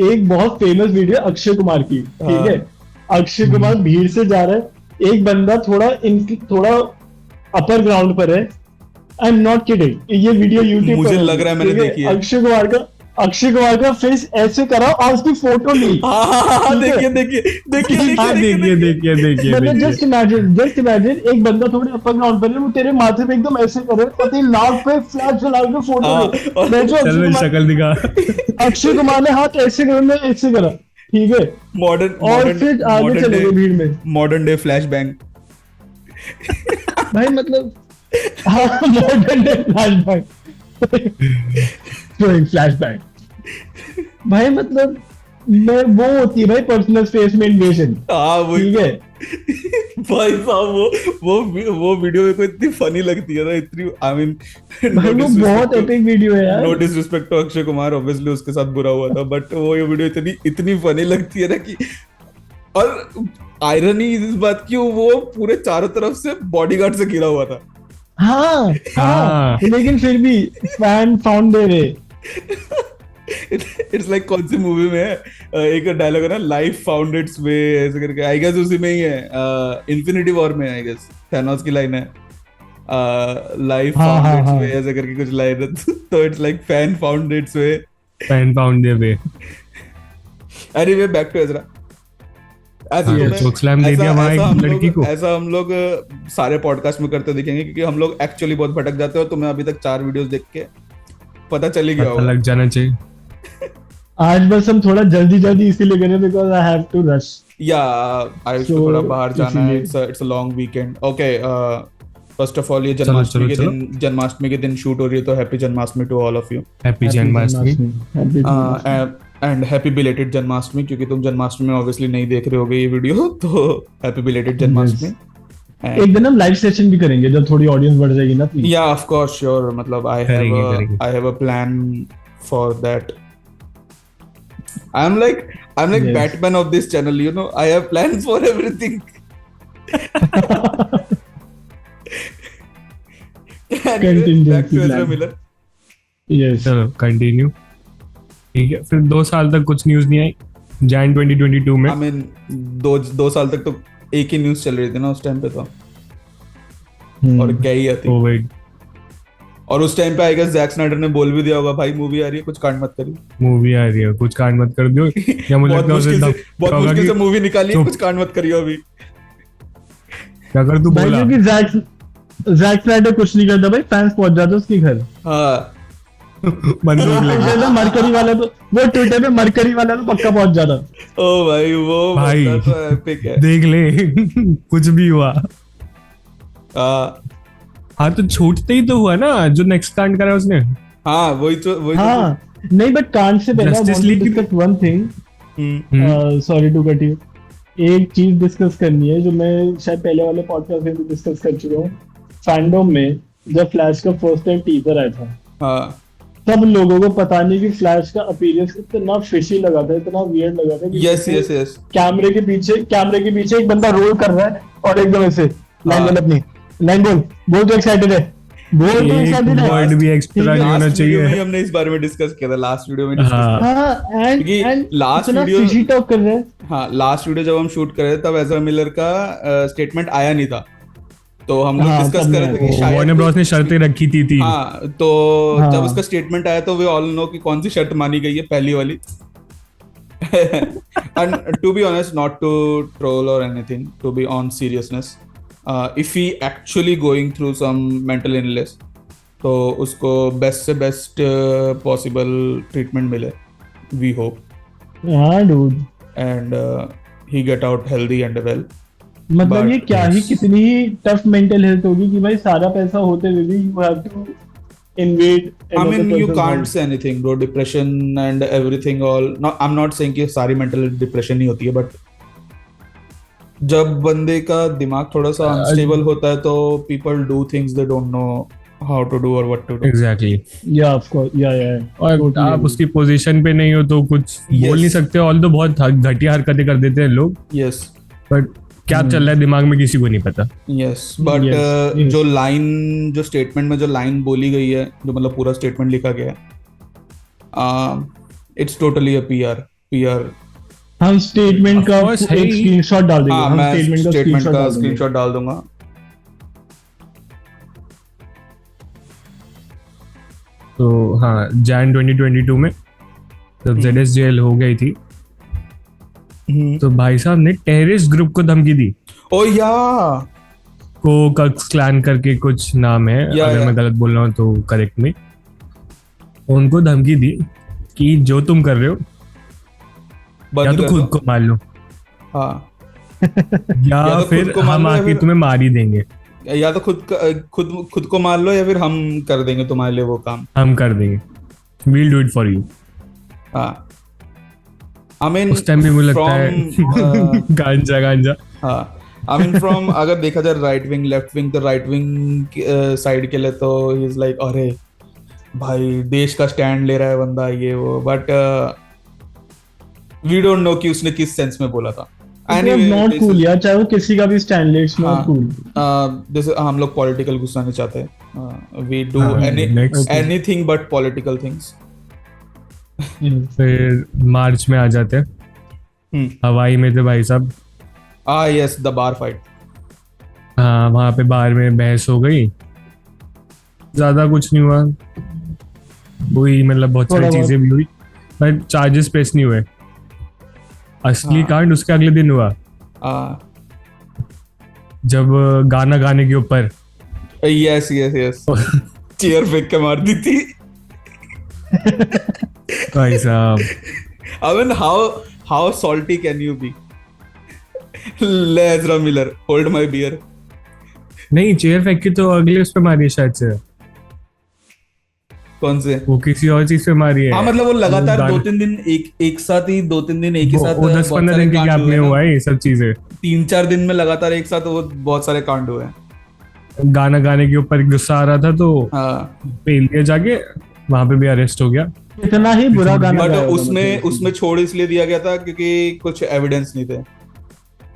एक बहुत फेमस वीडियो अक्षय कुमार की, ठीक है। अक्षय कुमार भीड़ से जा रहा है, एक बंदा थोड़ा अपर ग्राउंड पर है। आई एम नॉट किडिंग, ये वीडियो यूट्यूब मुझे लग रहा है मैंने देखी है। अक्षय कुमार का फेस ऐसे करा और उसकी फोटो ली। देखिए मतलब जस्ट इमेजिन एक बंदा थोड़े अपर ग्राउंड पर है, वो तेरे माथे पे एकदम ऐसे करे, पता ही लाख पे फ्लैश चला के फोटो ले। जो शक्ल दिखा, अक्षय कुमार ने हाथ ऐसे करा, ठीक है। और फिर आगे चले गए भीड़ में। मॉडर्न डे फ्लैश बैंग भाई, मतलब modern day flash bang flashback भाई, मतलब मैं वो होती है भाई पर्सनल स्पेस में इन्वेजन, ठीक है। भाई साहब वो वीडियो मेरे को इतनी फनी लगती है ना, इतनी आई मीन भाई वो बहुत एपिक वीडियो है यार। No disrespect to Akshay Kumar, obviously उसके साथ बुरा हुआ था, बट वो ये वीडियो इतनी इतनी फनी लगती है ना कि, और आयरनी इस बात की वो पूरे चारों तरफ से बॉडीगार्ड से घिरा हुआ था। हाँ हाँ, लेकिन फिर भी फैन फाउंड दे रहे। इट्स लाइक कौन सी मूवी में है, एक डायलॉग है ना, लाइफ फाउंड इट्स वे ऐसे करके, आई गेस उसी में ही है, इन्फिनिटी वॉर में आई गेस थैनोस की लाइन है, लाइफ फाउंड इट्स वे ऐसे करके कुछ लाइन है। तो it's like fan found its way, fan found their way. Anyway back to Ezra. ऐसा हम लोग सारे पॉडकास्ट में करते दिखेंगे, क्योंकि हम लोग एक्चुअली बहुत भटक जाते हैं, और तुम्हें अभी तक 4 वीडियोस देख के पता चल ही गया होगा, लग जाना चाहिए। आज बस हम थोड़ा जल्दी इसीलिए कर रहे हैं because I have to rush. या आई So, थोड़ा बाहर जाना है, इसीलिए। It's a long weekend. Okay, first of all ये जन्माष्टमी के दिन शूट हो रही है, तो happy Janmashtami to all of you, happy Janmashtami and happy belated Janmashtami, क्योंकि तुम जन्माष्टमी में ऑब्वियसली नहीं देख रहे होगे ये वीडियो, तो हैप्पी बिलेटेड जन्माष्टमी। एक दिन हम लाइव सेशन भी करेंगे जब थोड़ी ऑडियंस बढ़ जाएगी ना। या ऑफ कोर्स श्योर, मतलब I have a plan for that. I'm like Yes. Batman of this channel, you know. I have plans for everything. Anyway, back to Ezra Miller. Yes. चलो कंटिन्यू। ठीक है, फिर 2 साल तक कुछ न्यूज नहीं आई। जैन 2022 में I mean, दो साल तक तो एक ही न्यूज चल रही थी ना उस टाइम पे तो, और क्या ही आती। कोविड, और उस टाइम पे आई गेस जैक स्नाइडर ने बोल भी दिया होगा, भाई मूवी आ रही है, कुछ कांड मत करिए, मूवी आ रही है, कुछ कांड मत कर दियो। या मुझे बहुत मुश्किल से मूवी निकाली है, कुछ कांड मत करियो अभी। अगर तू भाई बोला क्योंकि जैक स्नाइडर कुछ नहीं करता भाई, फैंस पहुंच जाते उसके घर। हाँ बंदूक लेके, मरकरी वाला तो वो ट्विटर पे मरकरी वाला तो पक्का पहुंच जाता। ओ भाई वो भाई बंदा तो epic है। देख ले कुछ भी हुआ। हाँ हाँ तो छूटते ही तो हुआ ना, जो नेक्स्ट कांड करा उसने। हाँ वही तो हाँ नहीं, बट कांड से पहले Justice League की- discuss one thing, sorry to cut you. एक चीज डिस्कस करनी है जो मैं शायद पहले वाले पॉडकास्ट में भी डिस्कस कर चुका हूँ। फैंडम में जब फ्लैश का फर्स्ट टाइम टीजर आया था, हाँ सब लोगों को पता नहीं कि फ्लैश का अपीयरेंस इतना फिशी लगा था, इतना वियर्ड लगा था कि यस कैमरे के पीछे एक बंदा रोल कर रहा है और एकदम ऐसे लाइन बोल, अपनी लाइन बोल तो एक्साइटेड है, बोल तो एक्साइटेड है। वर्ड भी एक्स्ट्रा नहीं होना लास्ट वीडियो में चाहिए। हमने इस बारे में डिस्कस किया था, लास्ट वीडियो में discuss हाँ। किया हाँ एंड क्योंकि last इतना video- फिशी टॉक कर रहे हैं। हाँ लास्ट वीडियो जब हम शूट कर रहे थे तब एज़रा मिलर का स्टेटमेंट आया नहीं था, तो हम लोग हाँ, डिस्कस तब कर रहे थे कि शायद वार्नर ब्रॉस ने शर्तें रखी थी। हाँ तो हाँ। जब उसका स्टेटमेंट आया तो वी ऑल नो कि कौन सी शर्त मानी गई है, पहली वाली। And to be honest, not to troll or anything, to be on seriousness, if he actually going through some mental illness, तो उसको बेस्ट से बेस्ट पॉसिबल ट्रीटमेंट मिले, वी होप, हाँ dude, and he get out healthy and well. मतलब But ये क्या ही कितनी ही tough mental health होगी कि भाई सारा पैसा होते हुए भी you have to invade. I mean, you can't say anything, bro. Depression and everything all. No, I'm not saying कि सारी mental depression नहीं होती है, but जब बंदे का दिमाग थोड़ा सा unstable होता है तो people do things they don't know how to do or what to do. Exactly. या ऑफ कोर्स या और Totally आप agree. उसकी पोजीशन पे नहीं हो तो कुछ बोल नहीं सकते। ऑल तो बहुत घटिया हरकतें कर देते हैं लोग, Yes, बट क्या चल रहा है दिमाग में किसी को नहीं पता। yes. But Yes. जो लाइन, जो स्टेटमेंट में जो लाइन बोली गई है, जो मतलब पूरा स्टेटमेंट लिखा गया है, it's totally a PR. हम स्टेटमेंट का Of course, है एक ही। स्क्रीनशॉट डाल देंगे। हाँ हम मैं स्टेटमेंट स्टेटमेंट का डाल देंगे। स्क्रीनशॉट डाल दूंगा। तो हाँ, जैन 2022 में जब ZSJL हो गई थी तो भाई साहब ने टेररिस्ट ग्रुप को धमकी दी। ओ या को कक्स क्लैन करके कुछ नाम है, अगर मैं गलत बोल रहा हूँ तो करेक्ट में। उनको धमकी दी कि जो तुम कर रहे हो या तो खुद को मार लो, हाँ या तो खुद फिर को मार हम लो या आके फिर- तुम्हें मार ही देंगे, या तो खुद को मार लो या फिर हम कर देंगे तुम्हारे लिए वो काम। हम कर देंगे, we'll do it for you. I mean, उस टाइम भी मुझे लगता है from, गांजा हाँ आई मीन फ्रॉम अगर देखा जाए राइट विंग लेफ्ट विंग, तो राइट विंग साइड के लिए तो ही इज लाइक अरे भाई देश का स्टैंड ले रहा है बंदा ये वो, बट वी डोंट नो कि उसने किस सेंस में बोला था. Anyway, नॉट कूल यार, चाहे वो किसी का भी स्टैंड ले, इट्स नॉट कूल. जैसे हम लोग पॉलिटिकल घुसना नहीं चाहते, we do anything but political things. फिर मार्च में आ जाते हैं. हवाई में थे भाई साहब. Yes, the bar fight. हाँ, वहां पे बार में बहस हो गई, ज्यादा कुछ नहीं हुआ. हुई मतलब बहुत सारी चीजें भी हुई, पर चार्जेस प्रेस नहीं हुए. असली कांड उसके अगले दिन हुआ, जब गाना गाने के ऊपर यस चेयर फेंक के मार दी थी. भाई साहब, I mean, how salty can you be? ले Ezra Miller, hold my beer. नहीं, चेयर फेंक के तो अगले उस पे मारी है शायद से. कौन से? वो किसी और चीज पे मारी है. हाँ, मतलब वो लगातार 2-3 दिन एक साथ ही 2-3 दिन एक ही साथ, वो 10-15 दिन के गैप में हुआ है ये सब चीजें. 3-4 दिन में लगातार एक साथ वो बहुत सारे कांड हुए हैं. गाना गाने के ऊपर गुस्सा आ रहा था तो पेल दिया जाके, वहां पे भी अरेस्ट हो गया. इतना ही बुरा गाना, बट उसमें छोड़ इसलिए दिया गया था क्योंकि कुछ एविडेंस नहीं थे.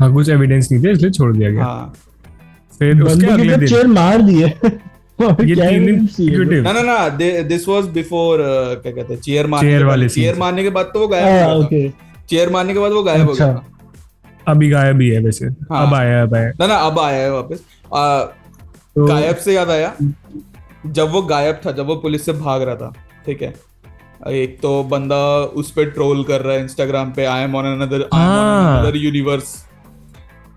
हाँ, कुछ एविडेंस नहीं थे इसलिए छोड़ दिया गया. हाँ. फिर उसके अगले दिन चेयर मार दिए. ये 3 दिन ना दिस वाज बिफोर, क्या कहते हैं, चेयर मारने के बाद तो वो गायब हो गया. चेयर मारने के बाद वो गायब हो गया. अभी गायब ही है वैसे. अब आया अब आया है वापस. गायब से याद आया, जब वो गायब था, जब वो पुलिस से भाग रहा था, ठीक है, एक तो बंदा उस पे ट्रोल कर रहा है इंस्टाग्राम पे, I am on another universe,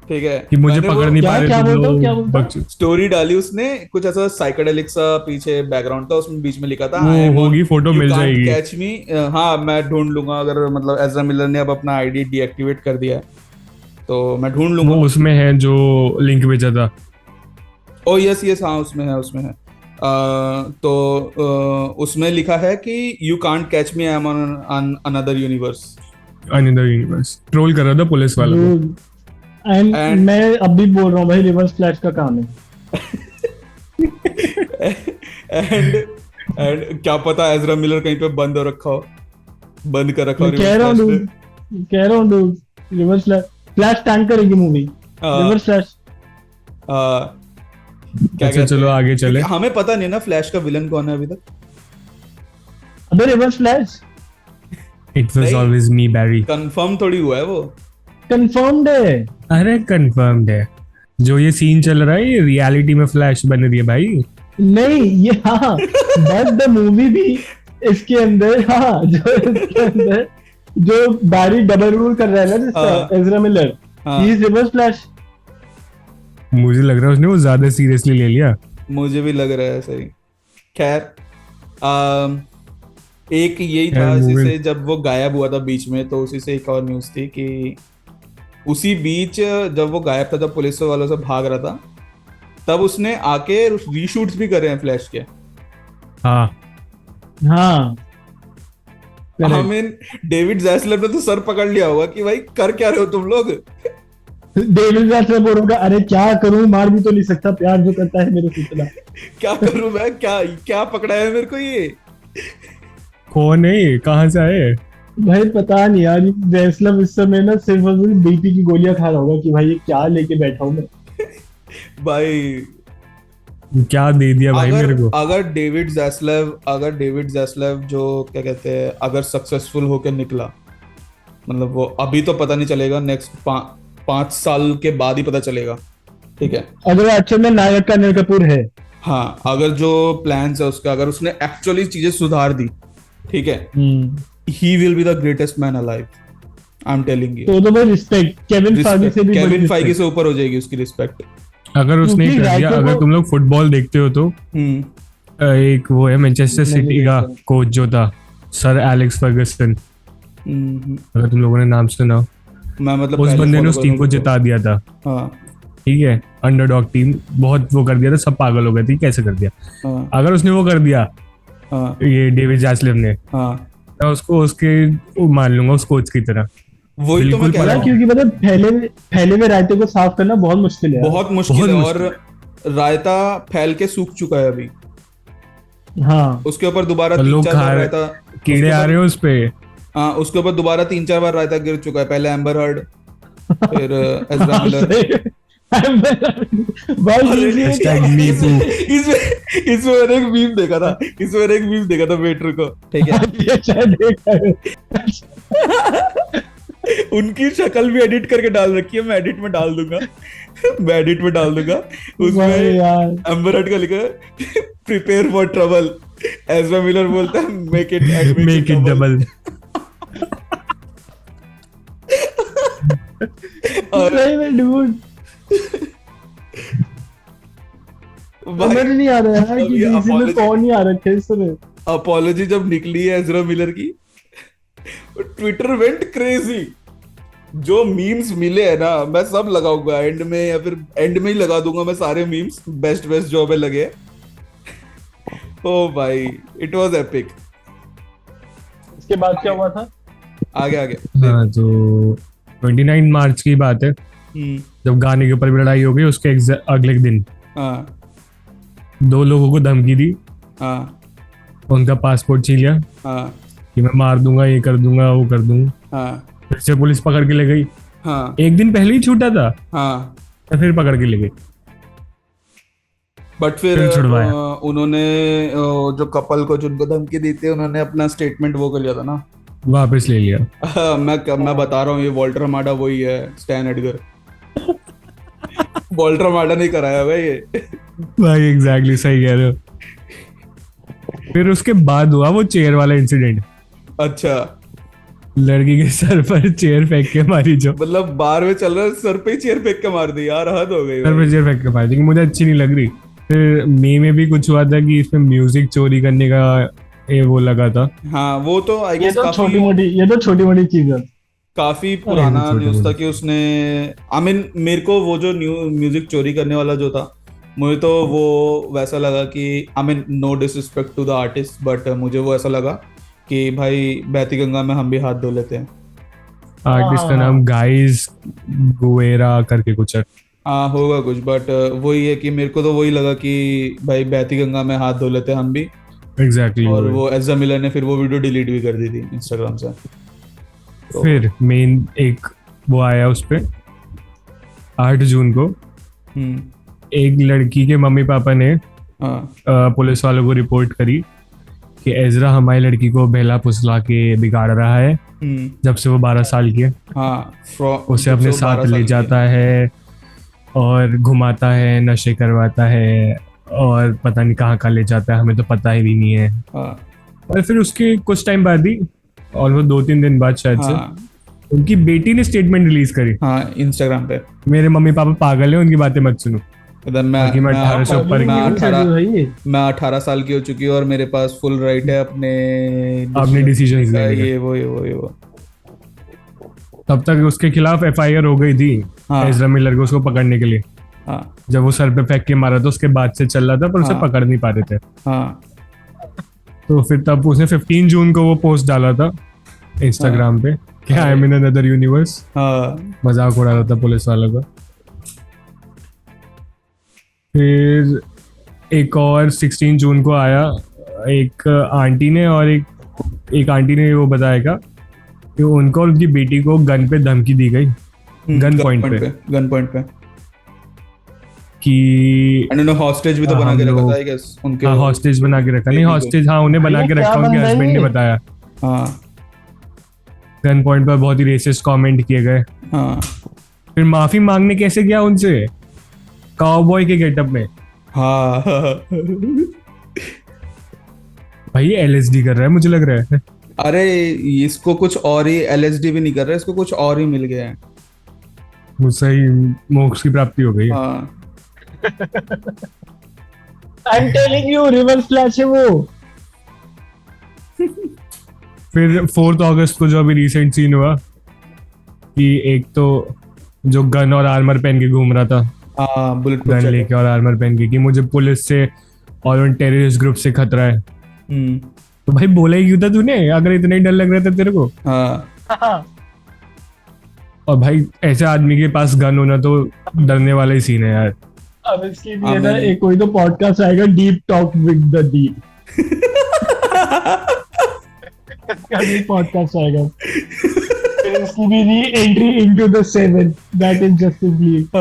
ठीक है, कि मुझे पकड़ नहीं पा रहे. स्टोरी डाली उसने, कुछ ऐसा साइकेडेलिक सा पीछे बैकग्राउंड था, उसमें बीच में लिखा था होगी, फोटो मिल जाएगी, कैच मी. हाँ, मैं ढूंढ लूंगा, अगर मतलब एज़रा मिलर ने अब अपना आईडी डीएक्टिवेट कर दिया है तो मैं ढूंढ लूंगा. वो उसमें है जो लिंक भेजा था. ओ यस, हाँ, उसमें है. तो उसमें लिखा है कि you can't catch me, I am on another universe. Troll कर रहा था पुलिस वाला को. एंड मैं अब भी बोल रहा हूँ भाई, रिवर्स फ्लैश का काम है. एंड क्या पता एज़रा मिलर कहीं पे बंद कर रखा हो. कह रहा हूँ रिवर्स फ्लैश टैंक करेगी मूवी. Reverse flash. अच्छा, चलो आगे चले. हमें पता नहीं ना फ्लैश का विलन कौन है अभी तक. अबे Reverse flash, it was always me Barry. Confirm थोड़ी हुआ है वो. कंफर्म्ड है. अरे कंफर्म्ड है. जो ये सीन चल रहा है, ये रियलिटी में फ्लैश बन रही है भाई. नहीं, ये हाँ, बट द मूवी भी इसके अंदर, हाँ, जो इसके अंदर जो बैरी डबल रूल कर रहा है ना, जिसका Ezra Miller, he is reverse flash. मुझे लग रहा है उसने वो ज्यादा सीरियसली ले लिया. मुझे भी लग रहा है सही. खैर, एक यही था, इसी से जब वो गायब हुआ था बीच में, तो उसी से एक और न्यूज़ थी कि उसी बीच जब वो गायब था, जब पुलिस वालों से भाग रहा था, तब उसने आके रीशूट्स भी करे हैं फ्लैश के. हाँ. आई मीन डेविड ज़ैसलर ने तो सर पकड़ लिया होगा कि भाई कर क्या रहे हो तुम लोग. डेविड ज़ैसलर बोलूंगा, अरे क्या करूं, मार भी तो नहीं सकता, प्यार जो करता है मेरे से इतना. क्या करूं मैं, क्या पकड़ा है मेरे को ये. कौन है, कहाँ से आए भाई, पता नहीं यार. ज़ैसलर इस समय ना सिर्फ बीपी की गोलियां खा रहा होगा कि भाई ये क्या लेके बैठा हूं मैं. भाई क्या दे दिया भाई मेरे को. अगर डेविड ज़ैसलर जो क्या कहते हैं, अगर सक्सेसफुल होकर निकला, मतलब वो अभी तो पता नहीं चलेगा, नेक्स्ट 5 साल के बाद ही पता चलेगा, ठीक है, अगर एक्चुअल में नायक का अनिल कपूर है. हाँ, अगर जो प्लान्स है उसका, अगर उसने एक्चुअली चीजें सुधार दी, ठीक है, he will be the greatest man alive. I am telling you. तो भाई रिस्पेक्ट केविन फाइगी से ऊपर हो जाएगी उसकी रिस्पेक्ट. अगर उसने कर दिया. अगर तुम लोग फुटबॉल देखते हो तो एक वो है मैनचेस्टर सिटी का कोच जो था, सर एलेक्स फर्गसन, अगर तुम लोगों ने नाम सुना, मैं मतलब उस बंदे ने उस टीम को जिता दिया था. ठीक है, अंडरडॉग टीम, बहुत वो कर दिया था, सब पागल हो गए थे कैसे कर दिया. अगर उसने वो कर दिया, ये डेविड ज़ैसलर ने, मैं उसको उसके मान लूंगा उस कोच की तरह. वही तो मैं बिल्कुल कह रहा पता हूँ, क्योंकि मतलब फैले हुए रायते को साफ करना बहुत मुश्किल है। बहुत मुश्किल है। बहुत और रायता फैल के सूख चुका है अभी, हाँ उसके ऊपर दोबारा और तीन लोग चार खा बार रहे, रायता, कीड़े उसके आ रहे ऊपर, हैं उस पे। हाँ उसके ऊपर दोबारा 3-4 बार रायता गिर चुका है। पहले एम्बर हर्ड, फिर एजरा हाँ, मिलर। सही। भाई अरे ये Hashtag me too. इसमें इसमें मैंने एक मीम देखा था, इसमें मैंने एक मीम देखा था वेटर को, ठीक है। ये शायद देखा है। उनकी शक्ल भी एडिट करके डाल रखी है, मैं एडिट में डाल दूंगा, मैं एडिट में डाल दूंगा। भाई उसमें यार एम्बर हर्ड का लिखा है prepare for trouble, Ezra Miller बोलता है make it and make make it it double. Double. और सही में डूड समझ भाई नहीं आ रहा है अब कि ये डीसी में कौन ही आ रखे हैं इस तरह। अपॉलॉजी जब निकली है एजरा मिलर की, ट्विटर वेंट क्रेजी। जो मीम्स मिले हैं ना, मैं सब लगाऊंगा एंड में, या फिर एंड में ही लगा दूंगा मैं सारे मीम्स, बेस्ट बेस्ट जो हमें लगे। ओ भाई इट वाज एपिक। इसके बाद क्या हुआ था? आगे आगे हाँ तो 29 मार्च की बात है, जब गाने के ऊपर भी लड़ाई हो गई। उसके अगले दिन हाँ 2 लोगों को धमकी दी, हाँ उनका पासपोर्ट छीन लिया हाँ कि मैं मार दूंगा, ये कर दूंगा, वो कर दूंगा। हाँ फिर से पुलिस पकड़ के ले गई। हाँ एक दिन पहले ही छूटा था, हाँ। तो फिर पकड़ के ले गई। बट फिर फिर छुड़वाया। उन्होंने जो कपल को जिनको धमकी दी थी, उन्होंने अपना स्टेटमेंट वो कर लिया था ना। वापस ले लिया। मैं बता रहा हूँ, ये वॉल्टर माडा वही है, स्टैन एडगर। वॉल्टर माडा नहीं कराया भाई ये। भाई एग्जैक्टली सही कह रहे हो। फिर उसके बाद हुआ वो चेयर वाला इंसिडेंट, अच्छा, लड़की के सर पर चेयर फेंक के मारी, जो मतलब बार में चल रहा है, सर पे ही चेयर फेंक के मार दी यार, हद हो गई सर भाई। पर चेयर फेंक के मारी थी, मुझे अच्छी नहीं लग रही। फिर मे में भी कुछ हुआ था कि इसमें म्यूजिक चोरी करने का ये वो लगा था। हाँ वो तो आई ये गेस तो छोटी मोटी चीज है। काफी पुराना छोटी न्यूज था मोटी। कि उसने, आई मीन मेरे को वो जो म्यूजिक चोरी करने वाला जो था, मुझे तो वो वैसा लगा कि, I mean no disrespect to the artist, but मुझे वो ऐसा लगा कि भाई बहती गंगा में हम भी हाथ धो लेते हैं। आर्टिस्ट का नाम गाइस गुएरा करके कुछ है। हाँ होगा कुछ, बट वही है कि मेरे को तो वही लगा कि भाई बहती गंगा में हाथ धो लेते हैं हम भी। एग्जैक्टली और वो एज़ा मिलर ने फिर वो वीडियो डिलीट भी कर दी थी इंस्टाग्राम से। फिर मेन एक वो आया उस पे 8 जून को, हम्म। एक लड़की के मम्मी पापा ने हाँ पुलिस वालों को रिपोर्ट करी कि एजरा हमारी लड़की को बहला फुसला के बिगाड़ रहा है, जब से वो 12 साल की है। हाँ उसे अपने साथ ले जाता है और घुमाता है, नशे करवाता है, और पता नहीं कहाँ कहाँ ले जाता है, हमें तो पता ही भी नहीं है। हाँ और फिर उसके कुछ टाइम बाद ही, ऑलमोस्ट 2-3 दिन बाद शायद से, हाँ उनकी बेटी ने स्टेटमेंट रिलीज करी। हाँ इंस्टाग्राम पे। मेरे मम्मी पापा पागल है, उनकी बातें मत सुनो। इधर बाकी मैं 18 से ऊपर मैं की हूँ। मैं 18 साल की हो चुकी हूँ और मेरे पास फुल राइट है अपने डिसीजन का। लेने का। ये वो तब तक उसके खिलाफ एफआईआर हो गई थी, हाँ। एजरा मिलर को उसको पकड़ने के लिए। हाँ जब वो सर पे फेंक के मारा था, उसके बाद से चल रहा था, पर उसे हाँ। पकड़ नहीं पा रहे थे। हाँ तो फिर तब उसने 15 जून को वो पोस्ट डाला था इंस्टाग्राम पे कि I am in another universe. हाँ मजाक उड़ा रहा था पुलिस वालों का। फिर एक और 16 जून को आया, एक आंटी ने और एक आंटी ने वो बताया कि उनको और उनकी बेटी को गन पे धमकी दी गई, गन पॉइंट पे कि उन्होंने हॉस्टेज भी तो बना के रखा था, I guess, उनके हाँ वो- हॉस्टेज बना के रखा, नहीं हॉस्टेज हाँ उन्हें बना के क्या रखा, उनके बंदा है हस्बैंड ने ये? बताया। हाँ गन पॉइंट पर बहुत ही रेसिस्ट कमेंट किए गए। हाँ फिर माफी मांगने कैसे गया उनसे, काउबॉय के गेटअप में। हाँ भाई एलएसडी कर रहा है मुझे लग रहा है। अरे इसको कुछ और ही, LSD भी नहीं कर रहा है, इसको कुछ और ही मिल गया है। मुझसे ही मोक्ष की प्राप्ति हो गई। हाँ I am telling you, reverse flash है वो। फिर 4 अगस्त को जो अभी रिसेंट सीन हुआ कि एक तो जो गन और आर्मर पहन के घूम रहा था, हाँ बुलेट गन लेके और आर्मर पहन के, कि मुझे पुलिस से और उन टेररिस्ट ग्रुप से खतरा है। तो भाई बोला ही क्यों था तूने, अगर इतना ही डर लग रहा था तेरे को? हाँ और भाई ऐसे आदमी के पास गन होना तो डरने वाला ही सीन है यार। अब इसके लिए ना आमिर। एक कोई तो पॉडकास्ट आएगा, deep talk with the deep. इसका भी पॉडकास्ट आएगा। फिर इसकी भी re entry into the seven, that is justice league.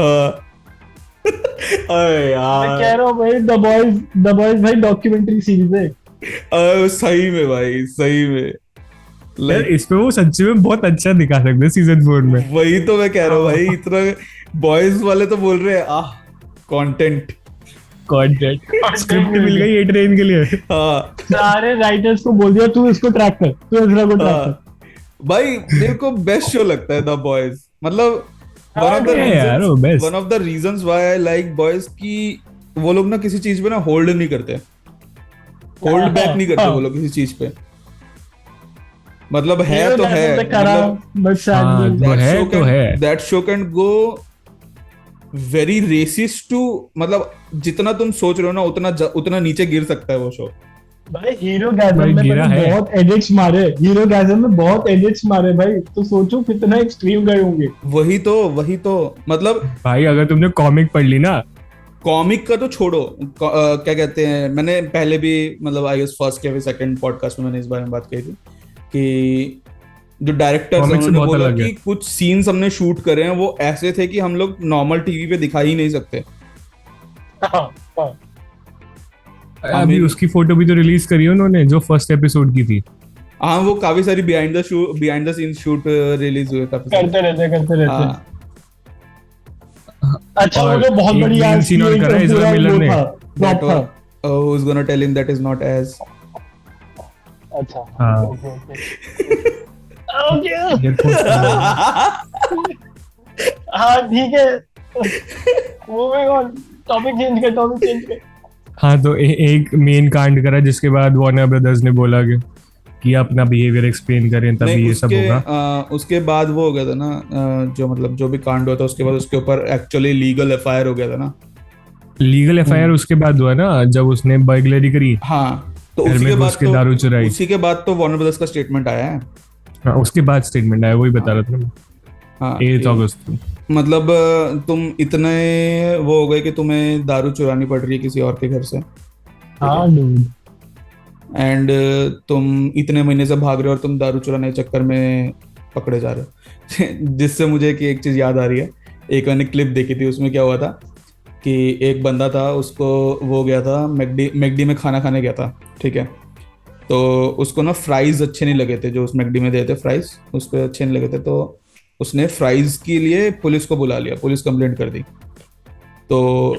अरे मैं यार कह रहा हूँ भाई, द बॉयज भाई डॉक्यूमेंट्री सीरीज है। सही में भाई, सही में। यार लाइक इसमें वो सच्ची में बहुत अच्छा दिखा सकते हैं सीजन 4 में। वही तो मैं कह रहा हूँ भाई, इतना बॉयज वाले तो बोल रहे हैं कंटेंट। कंटेंट स्क्रिप्ट मिल गई ये ट्रेन के लिए। हाँ सारे राइटर्स को बोल दिया तू इसको ट्रैक कर, तू इजरा को ट्रैक कर। भाई मेरे को बेस्ट शो लगता है द बॉयज। मतलब यार, वो best। One of the reasons why I like boys की वो लोग ना किसी चीज पे ना होल्ड नहीं करते, होल्ड बैक नहीं करते वो लोग किसी चीज पे। मतलब है तो है, मतलब बट हाँ, वो है तो है। That show can go very racist too, मतलब जितना तुम सोच रहे हो ना उतना नीचे गिर सकता है वो शो। भाई हीरो गैजम भाई में गिरा मैंने है। बहुत एडिट्स मारे, हीरो गैजम में बहुत एडिट्स मारे भाई, तो सोचो कितना एक्सट्रीम गए होंगे। वही तो मतलब भाई अगर तुमने कॉमिक पढ़ ली ना, कॉमिक का तो छोड़ो, क्या कहते हैं, मैंने पहले भी मतलब आई गेस फर्स्ट या फिर सेकंड पॉडकास्ट में मैंने इस बारे में बात की थी कि जो डायरेक्टर्स हैं Comic से उन्होंने बहुत बोला अलग कि है। कुछ सीन्स हमने शूट करे हैं वो ऐसे थे कि हम लोग नॉर्मल टीवी पे दिखा ही नहीं सकते। अभी आमिर। उसकी फोटो भी तो रिलीज करी है उन्होंने जो फर्स्ट एपिसोड की थी। हाँ वो काफी सारी behind the scenes shoot release हुए काफी सारे। करते रहते। हाँ अच्छा वो और तो बहुत एक बड़ी main आज scene और करा है इज़रा मिलर ने। that was, who's gonna tell him that is not as अच्छा हाँ। ओके Earphones का नाम। हाँ ठीक है। मूविंग ऑन, टॉपिक चेंज कर। हाँ तो एक मेन कांड करा जिसके बाद वार्नर ब्रदर्स ने बोला कि अपना बिहेवियर एक्सप्लेन करें तभी नहीं ये सब होगा। उसके बाद वो हो गया था ना, जो मतलब जो भी कांड हुआ था उसके बाद उसके ऊपर एक्चुअली लीगल एफआईआर हो गया था ना। लीगल एफआईआर उसके बाद हुआ ना जब उसने बर्गलरी करी। हाँ तो घर उसी में के बाद घुस के दारू चुराई। उसी के बाद तो वार्नर ब्रदर्स का स्टेटमेंट आया है। हाँ, उसके बाद स्टेटमेंट आया, वही बता रहा था मैं। हाँ 8 अगस्त को। मतलब तुम इतने वो हो गए कि तुम्हें दारू चुरानी पड़ रही है किसी और के घर से, हाँ डूड। एंड तुम इतने महीने से भाग रहे हो और तुम दारू चुराने के चक्कर में पकड़े जा रहे हो। जिससे मुझे कि एक चीज याद आ रही है, एक मैंने क्लिप देखी थी, उसमें क्या हुआ था कि एक बंदा था, उसको वो गया था मैकडी में खाना खाने गया था, ठीक है। तो उसको ना फ्राइज अच्छे नहीं लगे थे, जो उस मैकडी में देते फ्राइज उसको अच्छे नहीं लगे थे, तो उसने फ्राइज के लिए पुलिस को बुला लिया, पुलिस कंप्लेंट कर दी। तो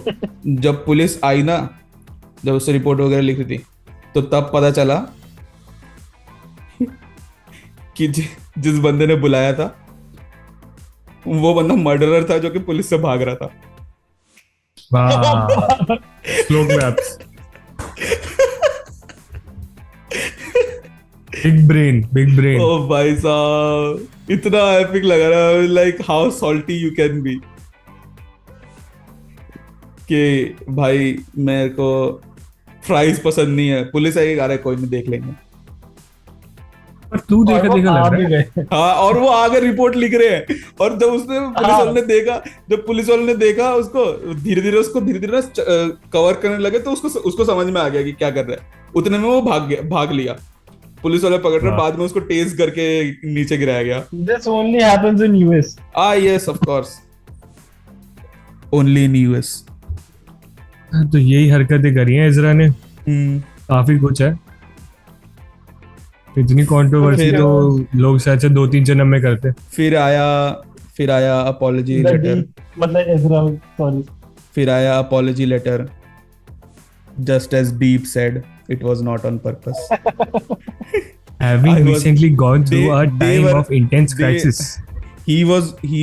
जब पुलिस आई ना, जब उससे रिपोर्ट वगैरह लिखी थी, तो तब पता चला कि जिस बंदे ने बुलाया था वो बंदा मर्डरर था जो कि पुलिस से भाग रहा था। वाह स्लो क्लैप्स। Big brain. ओ भाई साहब इतना एपिक लगा रहा, like how salty you can be कि भाई मेरे को फ्राइज पसंद नहीं है, पुलिस आएगी, अरे कोई नहीं देख लेंगे। पर तू देखा लग रहा है। हाँ और वो आगे रिपोर्ट लिख रहे हैं, और जब उसने पुलिस वाले ने देखा, जब पुलिस वाले ने देखा उसको धीरे धीरे ना कवर करने लगे, तो उसको समझ में आ गया कि क्या कर रहा है। उतने में वो भाग लिया, पुलिस वाले पकड़ रहे, बाद में उसको टेस्ट करके नीचे गिराया गया। This only happens in US. Yes of course, only in US। तो यही हरकतें करी हैं इज़रा ने, काफी कुछ है। इतनी कंट्रोवर्सी तो लोग शायद से 2-3 जन्म में करते। फिर आया अपॉलॉजी The लेटर, deep, मतलब Ezra, sorry. फिर आया apology letter, just as Deep said it was not on purpose। Having I was- recently gone through they- a they time were- of intense they- crisis. he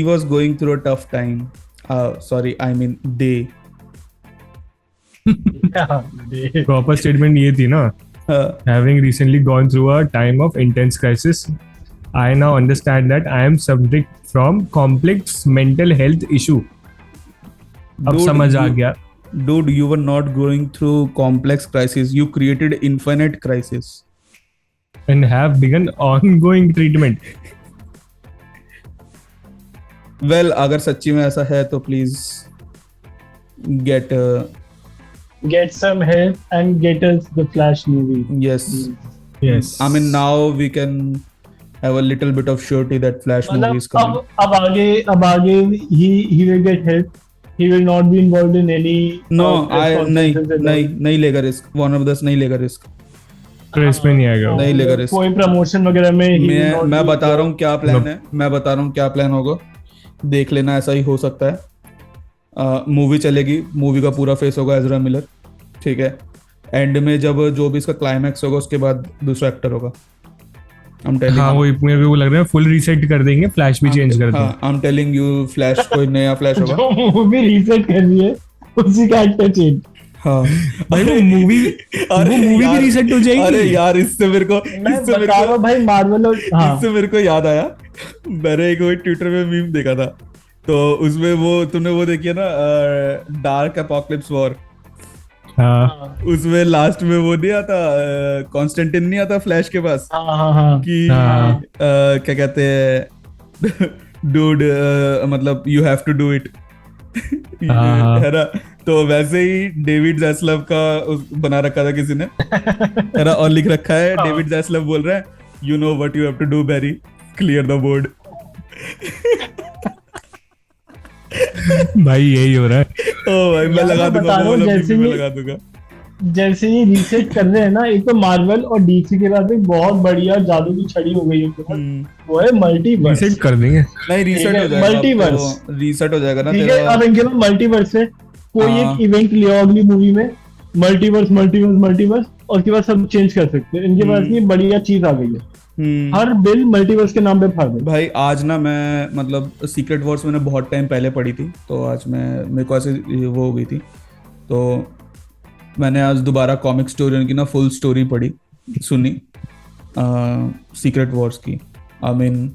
was going through a tough time, sorry I mean they proper statement ये थी ना, having recently gone through a time of intense crisis, I now understand that I am subject from complex mental health issue. अब Dude, समझ आ गया। dude you were not going through complex crisis, you created infinite crisis। And have begun ongoing treatment. Well अगर सच्ची में ऐसा है तो please get Get some help and get us the Flash movie. Yes Yes. I mean now we can have a little bit of surety that Flash movie is coming. अब आगे he will get help. He will not be involved in any. No, press नहीं conferences and all. नहीं लेगा risk. Warner Brothers नहीं लेगा risk. Press में नहीं आएगा वो। नहीं लेगा रिस्क. कोई प्रमोशन वगैरह में he will not मैं be बता रहा हूँ involved. क्या प्लान है. मैं बता रहा हूँ क्या प्लान होगा. देख लेना ऐसा ही हो सकता है. मूवी चलेगी. मूवी का पूरा फेस होगा एजरा मिलर. ठीक है. एंड में जब जो भी इसका क्लाइमैक्स होगा उसके बाद दूसरा एक्टर होगा. I'm telling हाँ you. वो मेरे को लग रहा है फुल रीसेट कर देंगे, फ्लैश भी चेंज कर देंगे। हाँ, I'm telling you, फ्लैश कोई नया फ्लैश होगा. जो मूवी रीसेट कर रही है उसी का एक्टर चेंज. हाँ भाई वो मूवी भी यार, रीसेट हो जाएगी। अरे यार इससे मेरे को मैं बता रहा हूँ भाई मार्वल और हाँ इससे मेरे को याद आया. मैंने एक ट्विटर में मीम देखा था. तो उसमें वो तुमने वो देखी है ना डार्क एपोकलिप्स वॉर. हाँ उसमें लास्ट में वो नहीं आता कॉन्स्टेंटिन नहीं आता फ्लैश के पास हाँ कि हाँ। क्या कहते हैं डूड मतलब you have to do it हाँ। है ना. तो वैसे ही डेविड जैसलव का बना रखा था किसी ने है ना. और लिख रखा है डेविड जैसलव बोल रहा है you know what you have to do Barry clear the board. भाई यही हो रहा है। ओ भाई मैं यार, लगा मैं दूंगा बता रहा वो हूँ, वाला जैसे meme मैं ये- लगा दूंगा. जैसे ये रीसेट कर रहे हैं ना, एक तो मार्वल और डीसी के पास एक बहुत बढ़िया जादू की छड़ी हो गई है उनके पास. वो है मल्टीवर्स. रीसेट कर देंगे। नहीं रीसेट ठीक हो है, जाएगा. multiverse. रीसेट हो जाएगा ना ठीक है, तेरा. अब इनके पास मल्टीवर्स है. कोई हाँ. एक इवेंट लिया अगली मूवी में मल्टीवर्स और उसके बाद सब चेंज कर सकते हैं. इनके पास ये बढ़िया चीज आ गई है. हर बिल मल्टीवर्स के नाम पे फाड़ दे. भाई आज ना मैं मतलब सीक्रेट वॉर्स मैंने बहुत टाइम पहले पढ़ी थी. तो आज मेरे को ऐसे वो हो गई थी. तो मैंने आज दोबारा कॉमिक स्टोरी की ना फुल स्टोरी पढ़ी सुनी सीक्रेट वॉर्स की. आई मीन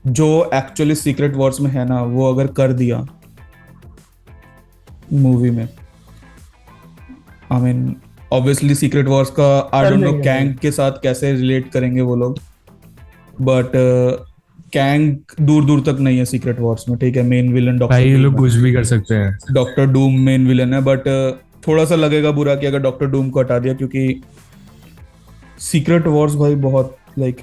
जो एक्चुअली सीक्रेट वॉर्स में है ना वो अगर कर दिया मूवी में. I mean obviously secret Wars का आई डोंट नो देंगे कैंग के साथ कैसे रिलेट करेंगे वो लोग. बट कैंग दूर दूर तक नहीं है सीक्रेट वॉर्स में. ठीक है. मेन विलन भाई ये लोग डॉक्टर कुछ भी कर सकते हैं। डॉक्टर डूम मेन विलन है. बट थोड़ा सा लगेगा बुरा कि अगर डॉक्टर डूम को हटा दिया क्योंकि सीक्रेट वॉर्स भाई बहुत लाइक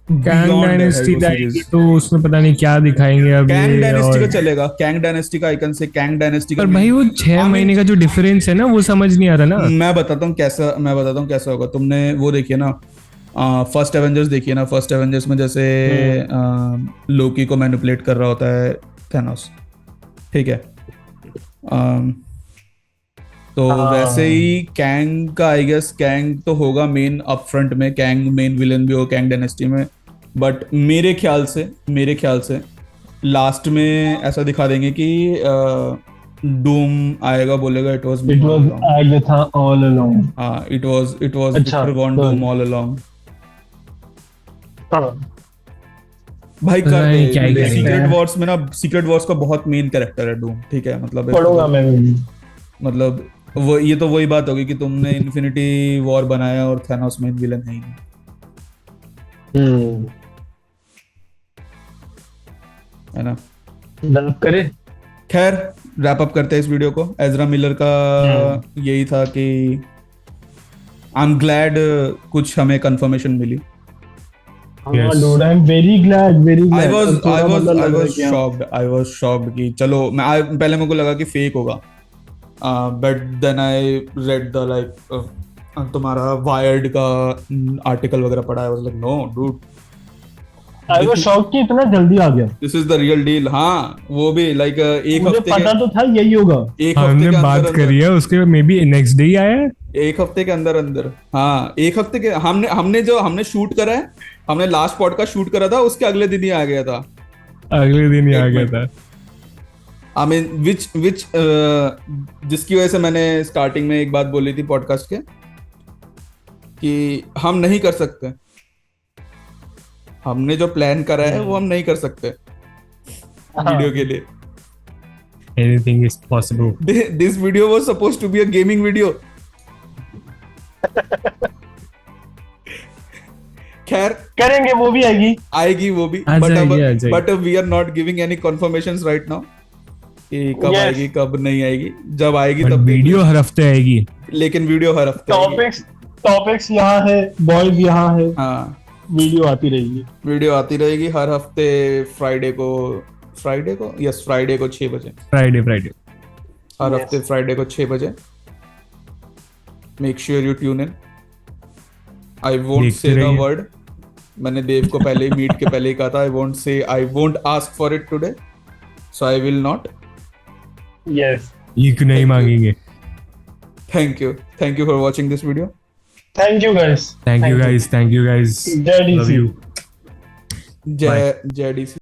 कैंग डायनेस्टी जाएगी तो उसमें पता नहीं क्या दिखाएंगे अब कैंग ये। डायनेस्टी का और चलेगा. कैंग डायनेस्टी का आइकन से कैंग डायनेस्टी का पर भाई वो 6 महीने का जो डिफरेंस है ना वो समझ नहीं आ रहा ना। मैं बताता हूँ कैसा होगा. तुमने वो देखिए ना फर्स्ट एवेंजर्स देखिए ना. फर्स्ट एवेंजर्स में जैसे लोकी को मैनिपुलेट कर रहा होता है थैनोस. ठीक है. तो वैसे ही कैंग का आई गेस कैंग तो होगा मेन अप फ्रंट में. कैंग मेन विलन भी होगा कैंग डायनेस्टी में. बट मेरे ख्याल से लास्ट में ऐसा दिखा देंगे कि डूम आएगा बोलेगा it was it was Agatha all along. हाँ इट वाज अच्छा, विक्टर वॉन तो- डूम ऑल अलोंग. भाई कर भाई, क्या ही दे. करेंगे। सीक्रेट वॉर्स में ना सीक्रेट वॉर्स का बहुत मेन कैरेक्टर है डूम. ठीक है. मतलब पढ़ूंगा मैं भी. मतलब वो ये तो वही बात होगी कि तुमने इन्फिनिटी वॉर बनाया और थैनोस मेन विलन है ही नहीं. है ना. डन करे. खैर रैप अप करते हैं इस वीडियो को. एजरा मिलर का यही था कि आई एम ग्लैड कुछ हमें कंफर्मेशन मिली. Yes. Dude, I'm very glad. I was shocked कि चलो पहले मेरे को लगा कि फेक होगा. But then I read the like तुम्हारा वायर्ड का आर्टिकल वगैरह पढ़ा. I was like no dude, I was shocked कि इतना जल्दी आ गया. this is the real deal. हाँ वो भी like एक मुझे हफ्ते पता के तो था यही होगा. एक हफ्ते हमने के बात अंदर करी है उसके मे बी नेक्स्ट डे ही आया है। एक हफ्ते के अंदर. हाँ एक हफ्ते के हमने शूट करा है. हमने लास्ट पॉडकास्ट शूट करा था उसके अगले दिन ही आ गया था. अगले दिन ही आ गया था। I mean, which जिसकी वजह से मैंने स्टार्टिंग में एक बात बोली थी पॉडकास्ट के कि हम नहीं कर सकते. हमने जो प्लान करा है वो हम नहीं कर सकते वीडियो के लिए. Anything is possible. This video was supposed to be a gaming video. खैर करेंगे, वो भी आएगी वो भी, आ जाएगी। But we are not giving any confirmations right now कि कब Yes. आएगी कब नहीं आएगी, जब आएगी बट तब वीडियो हर हफ्ते आएगी। लेकिन वीडियो हर हफ्ते आएगी। टॉपिक्स यहाँ है, बॉयज यहाँ है, हाँ वीडियो आती रहेगी। वीडियो आती रहेगी हर हफ्ते फ्राइडे को 6 बजे, फ्राइडे हर हफ्ते फ्राइडे को 6 बजे। Make sure you tune in. I won't देखते से द रहिए। वर्ड, मैंने देव को पहले ही मीट के पहले ही कहा था, I won't ask for it today, so I will not. Yes, ये क्यों नहीं मांगेंगे। Thank you for watching this video. Thank you guys. Thank you guys. जय लव DC। यू। जय DC।